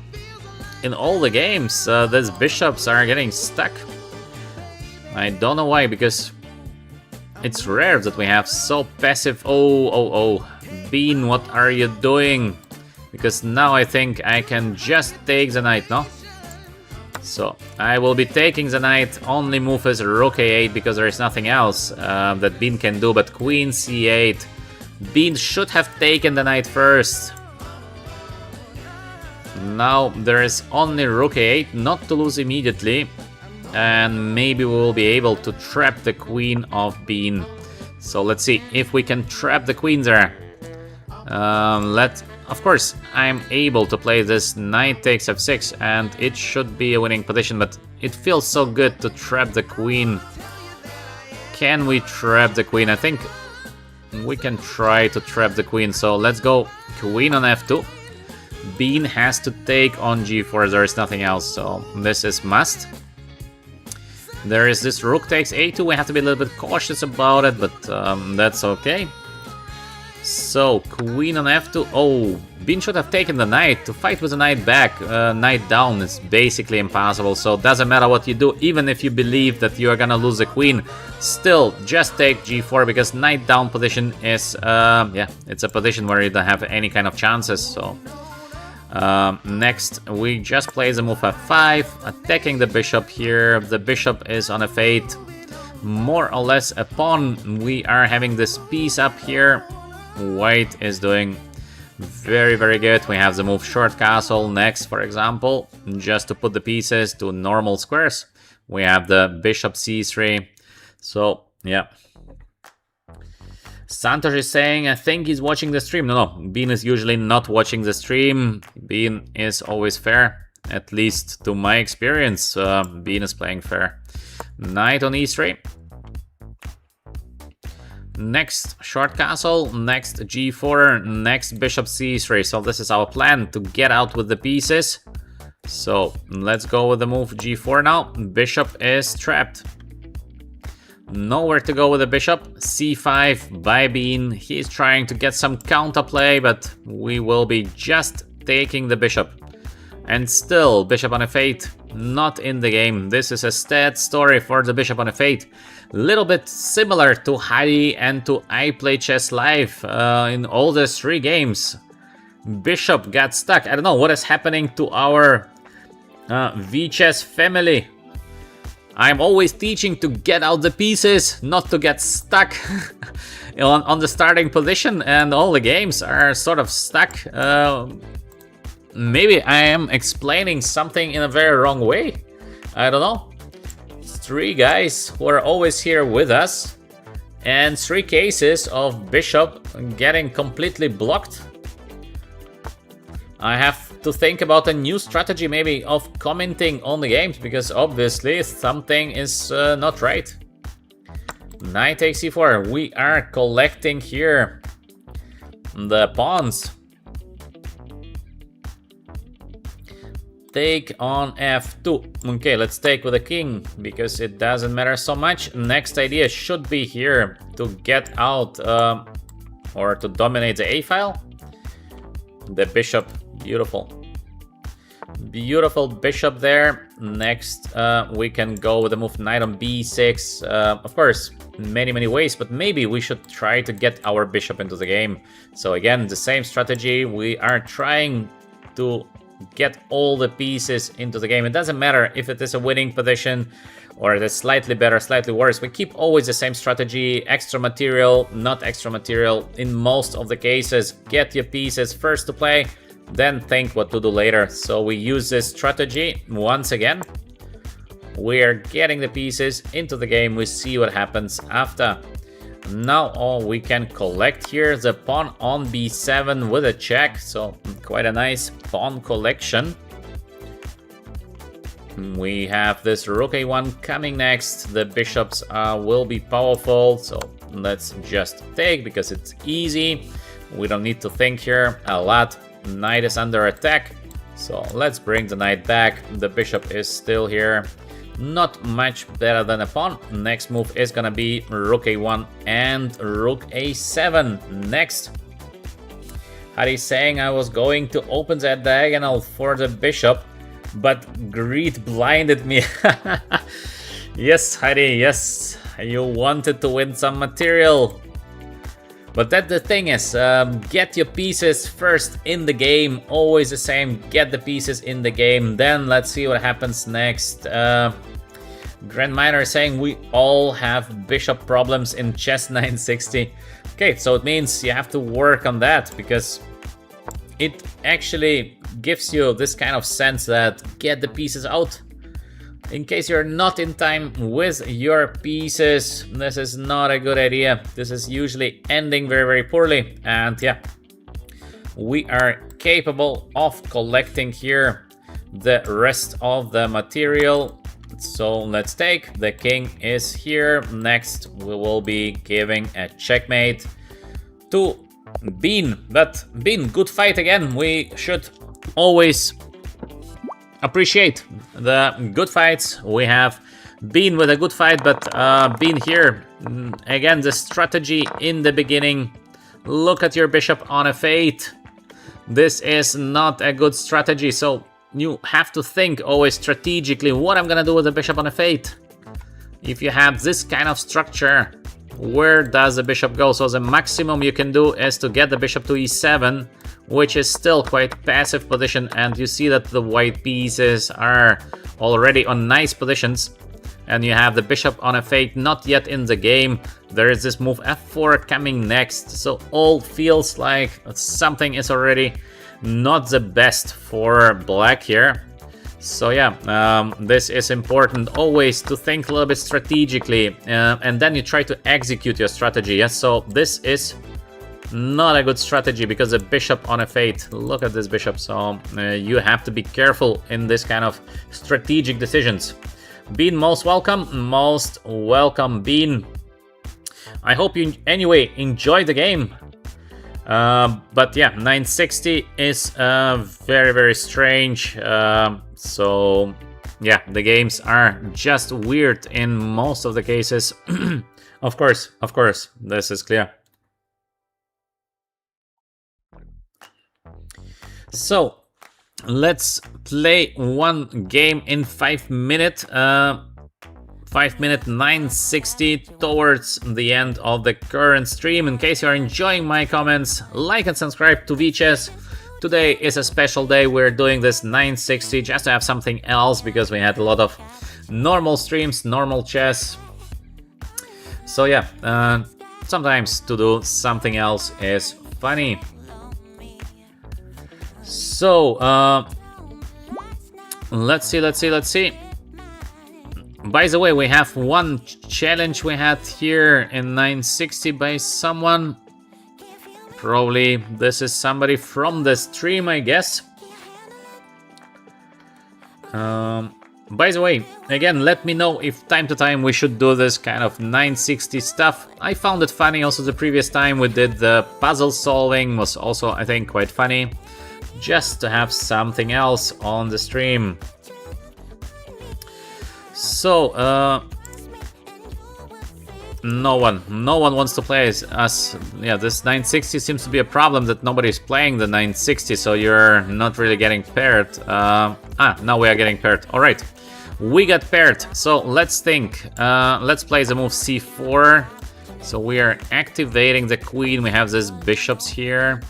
in all the games, these bishops are getting stuck. I don't know why, because it's rare that we have so passive... Oh. Bean, what are you doing? Because now I think I can just take the knight, no? So, I will be taking the knight. Only move is rook a8 because there is nothing else that Bean can do, but queen c8. Bean should have taken the knight first. Now there is only rook a8, not to lose immediately. And maybe we will be able to trap the queen of Bean. So let's see if we can trap the queen there. Of course, I'm able to play this knight takes f6, and it should be a winning position, but it feels so good to trap the queen. Can we trap the queen? I think we can try to trap the queen. So let's go queen on f2. Bean has to take on g4, there is nothing else, so this is must. There is this rook takes a2, we have to be a little bit cautious about it, but that's okay. So, queen on f2. Oh, Bean should have taken the knight. To fight with a knight back, knight down is basically impossible. So it doesn't matter what you do, even if you believe that you are gonna lose the queen. Still, just take g4 because knight down position is, yeah, it's a position where you don't have any kind of chances. So, next, we just play the move f5, attacking the bishop here. The bishop is on f8, more or less a pawn. We are having this piece up here. White is doing very, very good. We have the move short castle next, for example, just to put the pieces to normal squares. We have the bishop c3. So, yeah. Santosh is saying, I think he's watching the stream. No, Bean is usually not watching the stream. Bean is always fair, at least to my experience. Bean is playing fair. Knight on e3. Next short castle, next g4, next bishop c3. So this is our plan to get out with the pieces. So let's go with the move g4 now. Bishop is trapped. Nowhere to go with the bishop. c5 by Bean. He's trying to get some counterplay, but we will be just taking the bishop. And still, bishop on f8, not in the game. This is a sad story for the bishop on f8. Little bit similar to Hari and to I Play Chess Live in all the 3 games. Bishop got stuck. I don't know what is happening to our VChess family. I'm always teaching to get out the pieces, not to get stuck on the starting position, and all the games are sort of stuck. Maybe I am explaining something in a very wrong way. I don't know. 3 guys who are always here with us, and 3 cases of bishop getting completely blocked. I have to think about a new strategy maybe of commenting on the games, because obviously something is not right. Knight takes c4. We are collecting here the pawns. Take on f2. Okay, let's take with the king, because it doesn't matter so much. Next idea should be here to get out or to dominate the a file. The bishop, beautiful. Beautiful bishop there. Next, we can go with the move knight on b6. Of course, many ways, but maybe we should try to get our bishop into the game. So again, the same strategy. We are trying to get all the pieces into the game. It doesn't matter if it is a winning position or it is slightly better, slightly worse. We keep always the same strategy. Extra material, not extra material in most of the cases. Get your pieces first to play, then think what to do later. So we use this strategy once again. We are getting the pieces into the game. We see what happens after. Now we can collect here the pawn on b7 with a check, so quite a nice pawn collection. We have this rook a1 coming next. The bishops will be powerful, so let's just take because it's easy. We don't need to think here a lot. Knight is under attack, so let's bring the knight back. The bishop is still here. Not much better than a pawn. Next move is gonna be rook a1 and rook a7 next. Hari's saying I was going to open that diagonal for the bishop, but greed blinded me. Yes, Hari, yes. You wanted to win some material. But that the thing is, get your pieces first in the game. Always the same, get the pieces in the game. Then let's see what happens next. Grand Miner is saying we all have bishop problems in chess 960. Okay, so it means you have to work on that, because it actually gives you this kind of sense that get the pieces out. In case you're not in time with your pieces, this is not a good idea. This is usually ending very poorly. And yeah, we are capable of collecting here the rest of the material. So let's take. The king is here. Next, we will be giving a checkmate to Bean. But Bean, good fight again. We should always appreciate the good fights. We have Bean with a good fight, but Bean here, again, the strategy in the beginning Look at your bishop on f8. This is not a good strategy, so you have to think always strategically what I'm gonna do with the bishop on f8. If you have this kind of structure, where does the bishop go? So the maximum you can do is to get the bishop to e7, which is still quite passive position, and you see that the white pieces are already on nice positions, and you have the bishop on f8 not yet in the game. There is this move f4 coming next, so all feels like something is already not the best for black here. So yeah, this is important always to think a little bit strategically, and then you try to execute your strategy. Yes, so this is not a good strategy because the bishop on f8, look at this bishop, so you have to be careful in this kind of strategic decisions. Bean, most welcome Bean. I hope you anyway enjoy the game. But yeah, 960 is very, very strange. So yeah, the games are just weird in most of the cases. Of course, this is clear. So let's play one game in 5 minutes. 5 minute 960 towards the end of the current stream. In case you are enjoying my comments, like and subscribe to VChess. Today is a special day. We're doing this 960 just to have something else because we had a lot of normal streams, normal chess. So yeah, sometimes to do something else is funny. So let's see. By the way, we have one challenge we had here in 960 by someone. Probably this is somebody from the stream, I guess. By the way, again, let me know if time to time we should do this kind of 960 stuff. I found it funny. Also, the previous time we did the puzzle solving was also, I think, quite funny. Just to have something else on the stream. So, no one wants to play us. Yeah, this 960 seems to be a problem that nobody's playing the 960, so you're not really getting paired. Now we are getting paired. All right, we got paired. So let's think. Let's play the move c4. So we are activating the queen. We have these bishops here.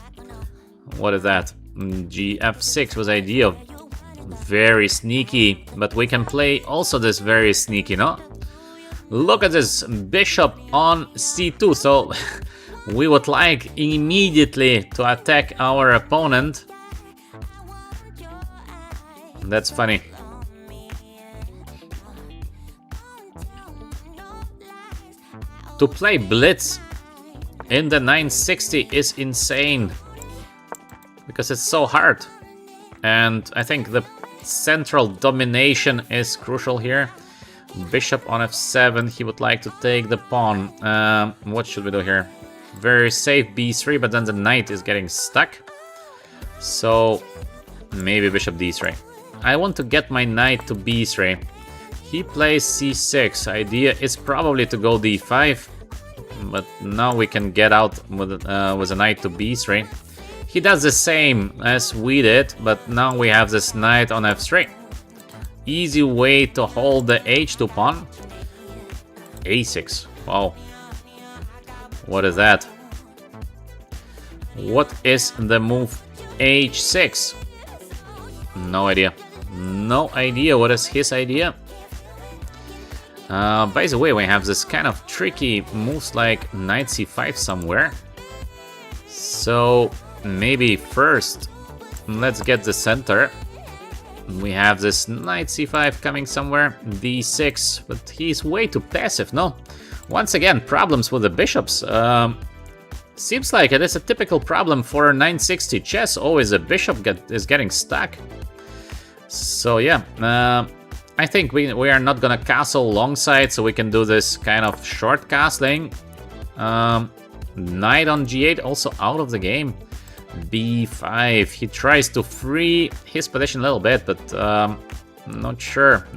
What is that? Gf6 was ideal. Very sneaky, but we can play also this very sneaky, no? Look at this bishop on c2, so we would like immediately to attack our opponent. That's funny. To play Blitz in the 960 is insane because it's so hard. And I think the central domination is crucial here. Bishop on f7, he would like to take the pawn. What should we do here? Very safe b3, but then the knight is getting stuck. So maybe bishop d3. I want to get my knight to b3. He plays c6. Idea is probably to go d5, but now we can get out with a knight to b3. He does the same as we did, but now we have this knight on f3. Easy way to hold the h2 pawn. a6. Wow. What is that? What is the move h6? No idea. No idea. What is his idea? By the way, we have this kind of tricky moves like knight c5 somewhere. So maybe first let's get the center. We have this knight c5 coming somewhere, d6, but he's way too passive, no? Once again, problems with the bishops. Seems like it is a typical problem for 960 chess. Always a bishop is getting stuck. So yeah, I think we are not gonna castle alongside, so we can do this kind of short castling. Knight on g8 also out of the game. b5, he tries to free his position a little bit, but not sure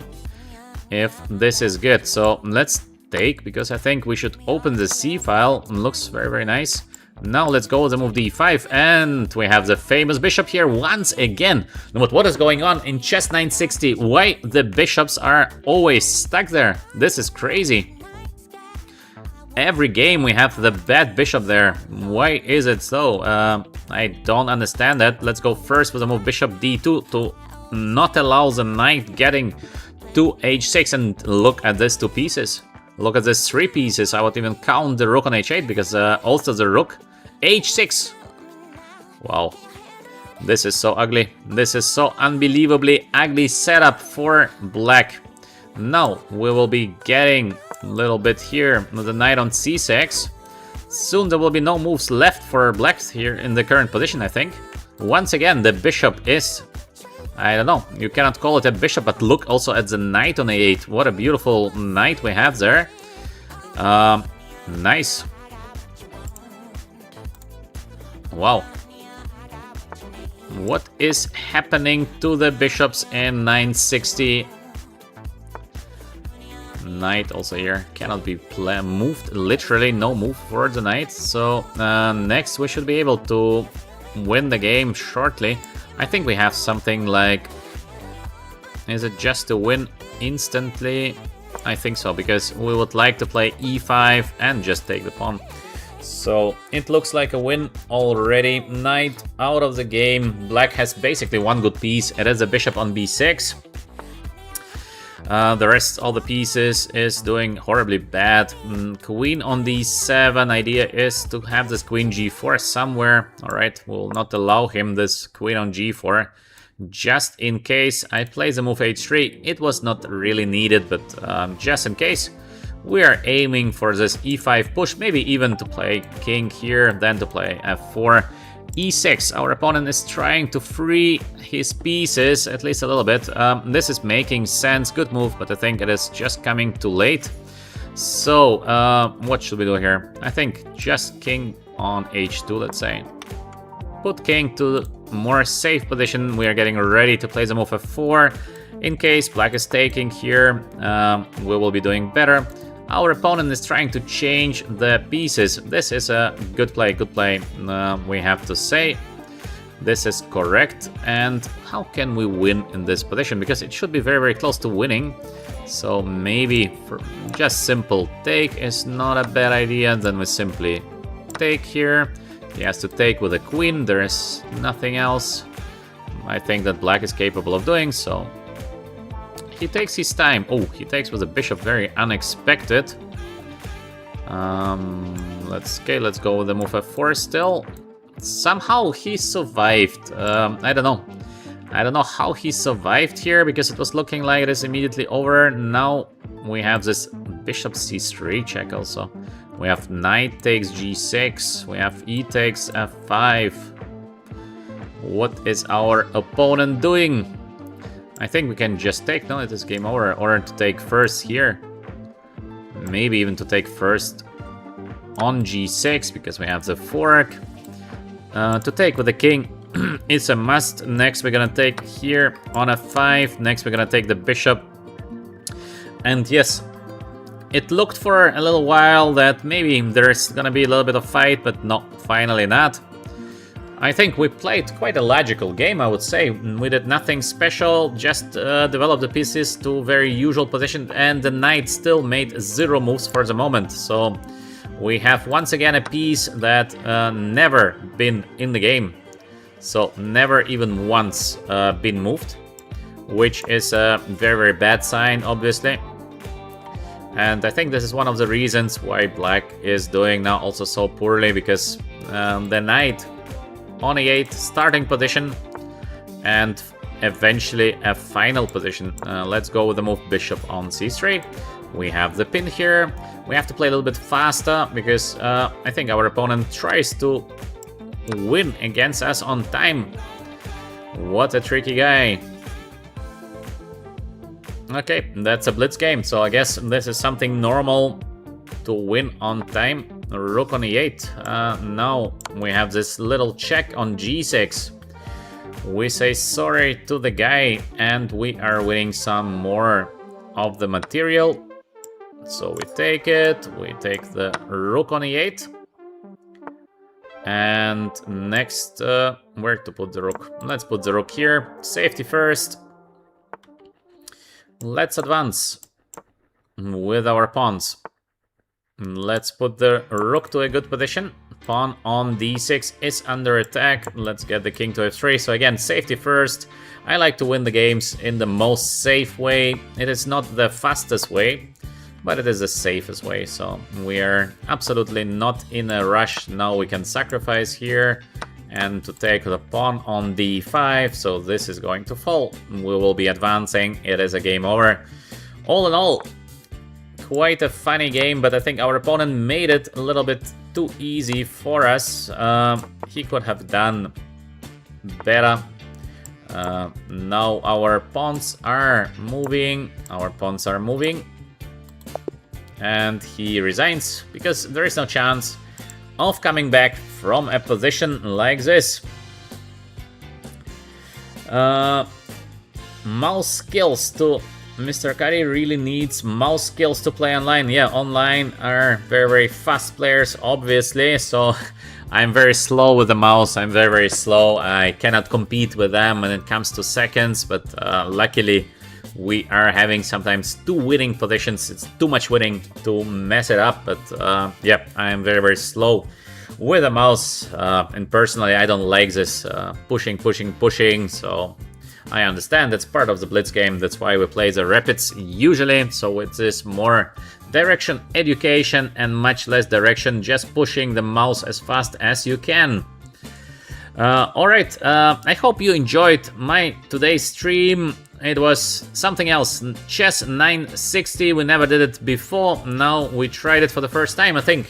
if this is good. So let's take, because I think we should open the c file. Looks very, very nice. Now let's go with the move d5, and we have the famous bishop here once again. But what is going on in chess 960? Why the bishops are always stuck there? This is crazy. Every game we have the bad bishop there. Why is it so? I don't understand that. Let's go first with the move bishop d2 to not allow the knight getting to h6, and look at these 2 pieces. Look at these 3 pieces. I would even count the rook on h8 because also the rook h6. Wow, this is so ugly. This is so unbelievably ugly setup for black. Now we will be getting a little bit here with the knight on c6. Soon there will be no moves left for black here in the current position, I think. Once again, the bishop is, I don't know, you cannot call it a bishop, but look also at the knight on a8. What a beautiful knight we have there. Nice. Wow. What is happening to the bishops in 960? Knight also here cannot be moved. Literally no move for the knight. So next we should be able to win the game shortly. I think we have something like... Is it just to win instantly? I think so, because we would like to play e5 and just take the pawn. So it looks like a win already. Knight out of the game. Black has basically one good piece. It is a bishop on b6. The rest, all the pieces, is doing horribly bad. Queen on d7. Idea is to have this queen g4 somewhere. Alright, we'll not allow him this queen on g4. Just in case I play the move h3. It was not really needed, but just in case. We are aiming for this e5 push, maybe even to play king here, then to play f4. e6, our opponent is trying to free his pieces, at least a little bit. This is making sense, good move, but I think it is just coming too late. So, what should we do here? I think just king on h2, let's say. Put king to the more safe position. We are getting ready to play the move f4. In case black is taking here, we will be doing better. Our opponent is trying to change the pieces. This is a good play, we have to say. This is correct. And how can we win in this position? Because it should be very, very close to winning. So maybe for just simple take is not a bad idea. Then we simply take here. He has to take with a queen. There is nothing else I think that black is capable of doing, so... He takes his time. Oh, he takes with a bishop, very unexpected. Let's go with the move f4 still. Somehow he survived. I don't know. I don't know how he survived here, because it was looking like it is immediately over. Now we have this bishop c3 check also. We have knight takes g6. We have e takes f5. What is our opponent doing? I think we can just take. No, it is game over. Or to take first here. Maybe even to take first on g6, because we have the fork. To take with the king is a must. Next we're gonna take here on f5. Next we're gonna take the bishop. And yes, it looked for a little while that maybe there's gonna be a little bit of fight, but no, finally not. I think we played quite a logical game, I would say. We did nothing special, just developed the pieces to very usual position, and the knight still made 0 moves for the moment. So we have once again a piece that never been in the game. So never even once been moved, which is a very, very bad sign, obviously. And I think this is one of the reasons why black is doing now also so poorly, because the knight on e8 starting position and eventually a final position. Let's go with the move bishop on c3. We have the pin here. We have to play a little bit faster, because I think our opponent tries to win against us on time. What a tricky guy. Okay, that's a blitz game, so I guess this is something normal to win on time. Rook on e8. Now we have this little check on g6. We say sorry to the guy, and we are winning some more of the material. So we take it. We take the rook on e8. And next, where to put the rook? Let's put the rook here. Safety first. Let's advance with our pawns. Let's put the rook to a good position. Pawn on d6 is under attack. Let's get the king to f3. So again, safety first. I like to win the games in the most safe way. It is not the fastest way, but it is the safest way. So we are absolutely not in a rush. Now we can sacrifice here and to take the pawn on d5. So this is going to fall. We will be advancing. It is a game over. All in all, quite a funny game, but I think our opponent made it a little bit too easy for us. He could have done better. Now our pawns are moving. And he resigns because there is no chance of coming back from a position like this. Mouse skills to Mr. Kari really needs mouse skills to play online. Yeah, online are very, very fast players, obviously. So I'm very slow with the mouse. I'm very, very slow. I cannot compete with them when it comes to seconds. But luckily, we are having sometimes two winning positions. It's too much winning to mess it up. But yeah, I am very, very slow with the mouse. And personally, I don't like this pushing. So I understand that's part of the Blitz game. That's why we play the Rapids usually. So it is more direction education and much less direction just pushing the mouse as fast as you can. Alright, I hope you enjoyed my today's stream. It was something else. Chess 960, we never did it before. Now we tried it for the first time, I think.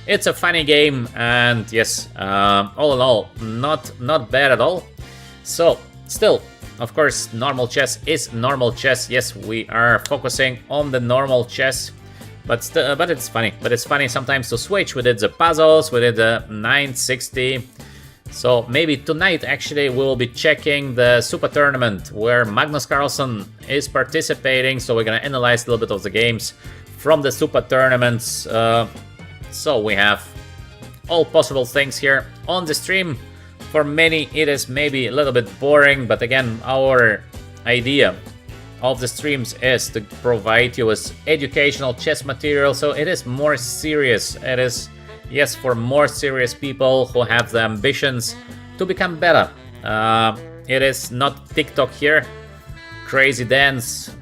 It's a funny game and yes, all in all, not bad at all. So, still, of course, normal chess is normal chess. Yes, we are focusing on the normal chess, but it's funny. But it's funny sometimes to switch. We did the puzzles, we did the 960. So maybe tonight, actually, we will be checking the Super Tournament where Magnus Carlsen is participating. So we're gonna analyze a little bit of the games from the Super Tournaments. So we have all possible things here on the stream. For many, it is maybe a little bit boring, but again, our idea of the streams is to provide you with educational chess material, so it is more serious. It is, yes, for more serious people who have the ambitions to become better. It is not TikTok here, crazy dance,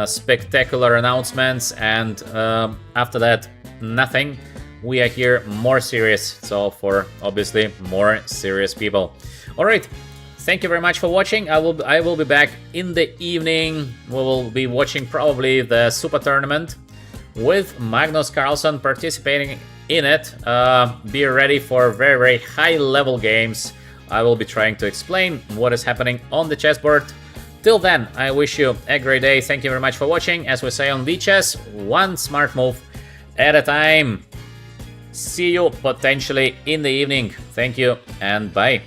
spectacular announcements, and after that, nothing. We are here more serious, so for obviously more serious people. All right, thank you very much for watching. I will be back in the evening. We will be watching probably the Super Tournament with Magnus Carlsen participating in it. Be ready for very, very high level games. I will be trying to explain what is happening on the chessboard. Till then, I wish you a great day. Thank you very much for watching. As we say on VChess, one smart move at a time. See you potentially in the evening. Thank you and bye.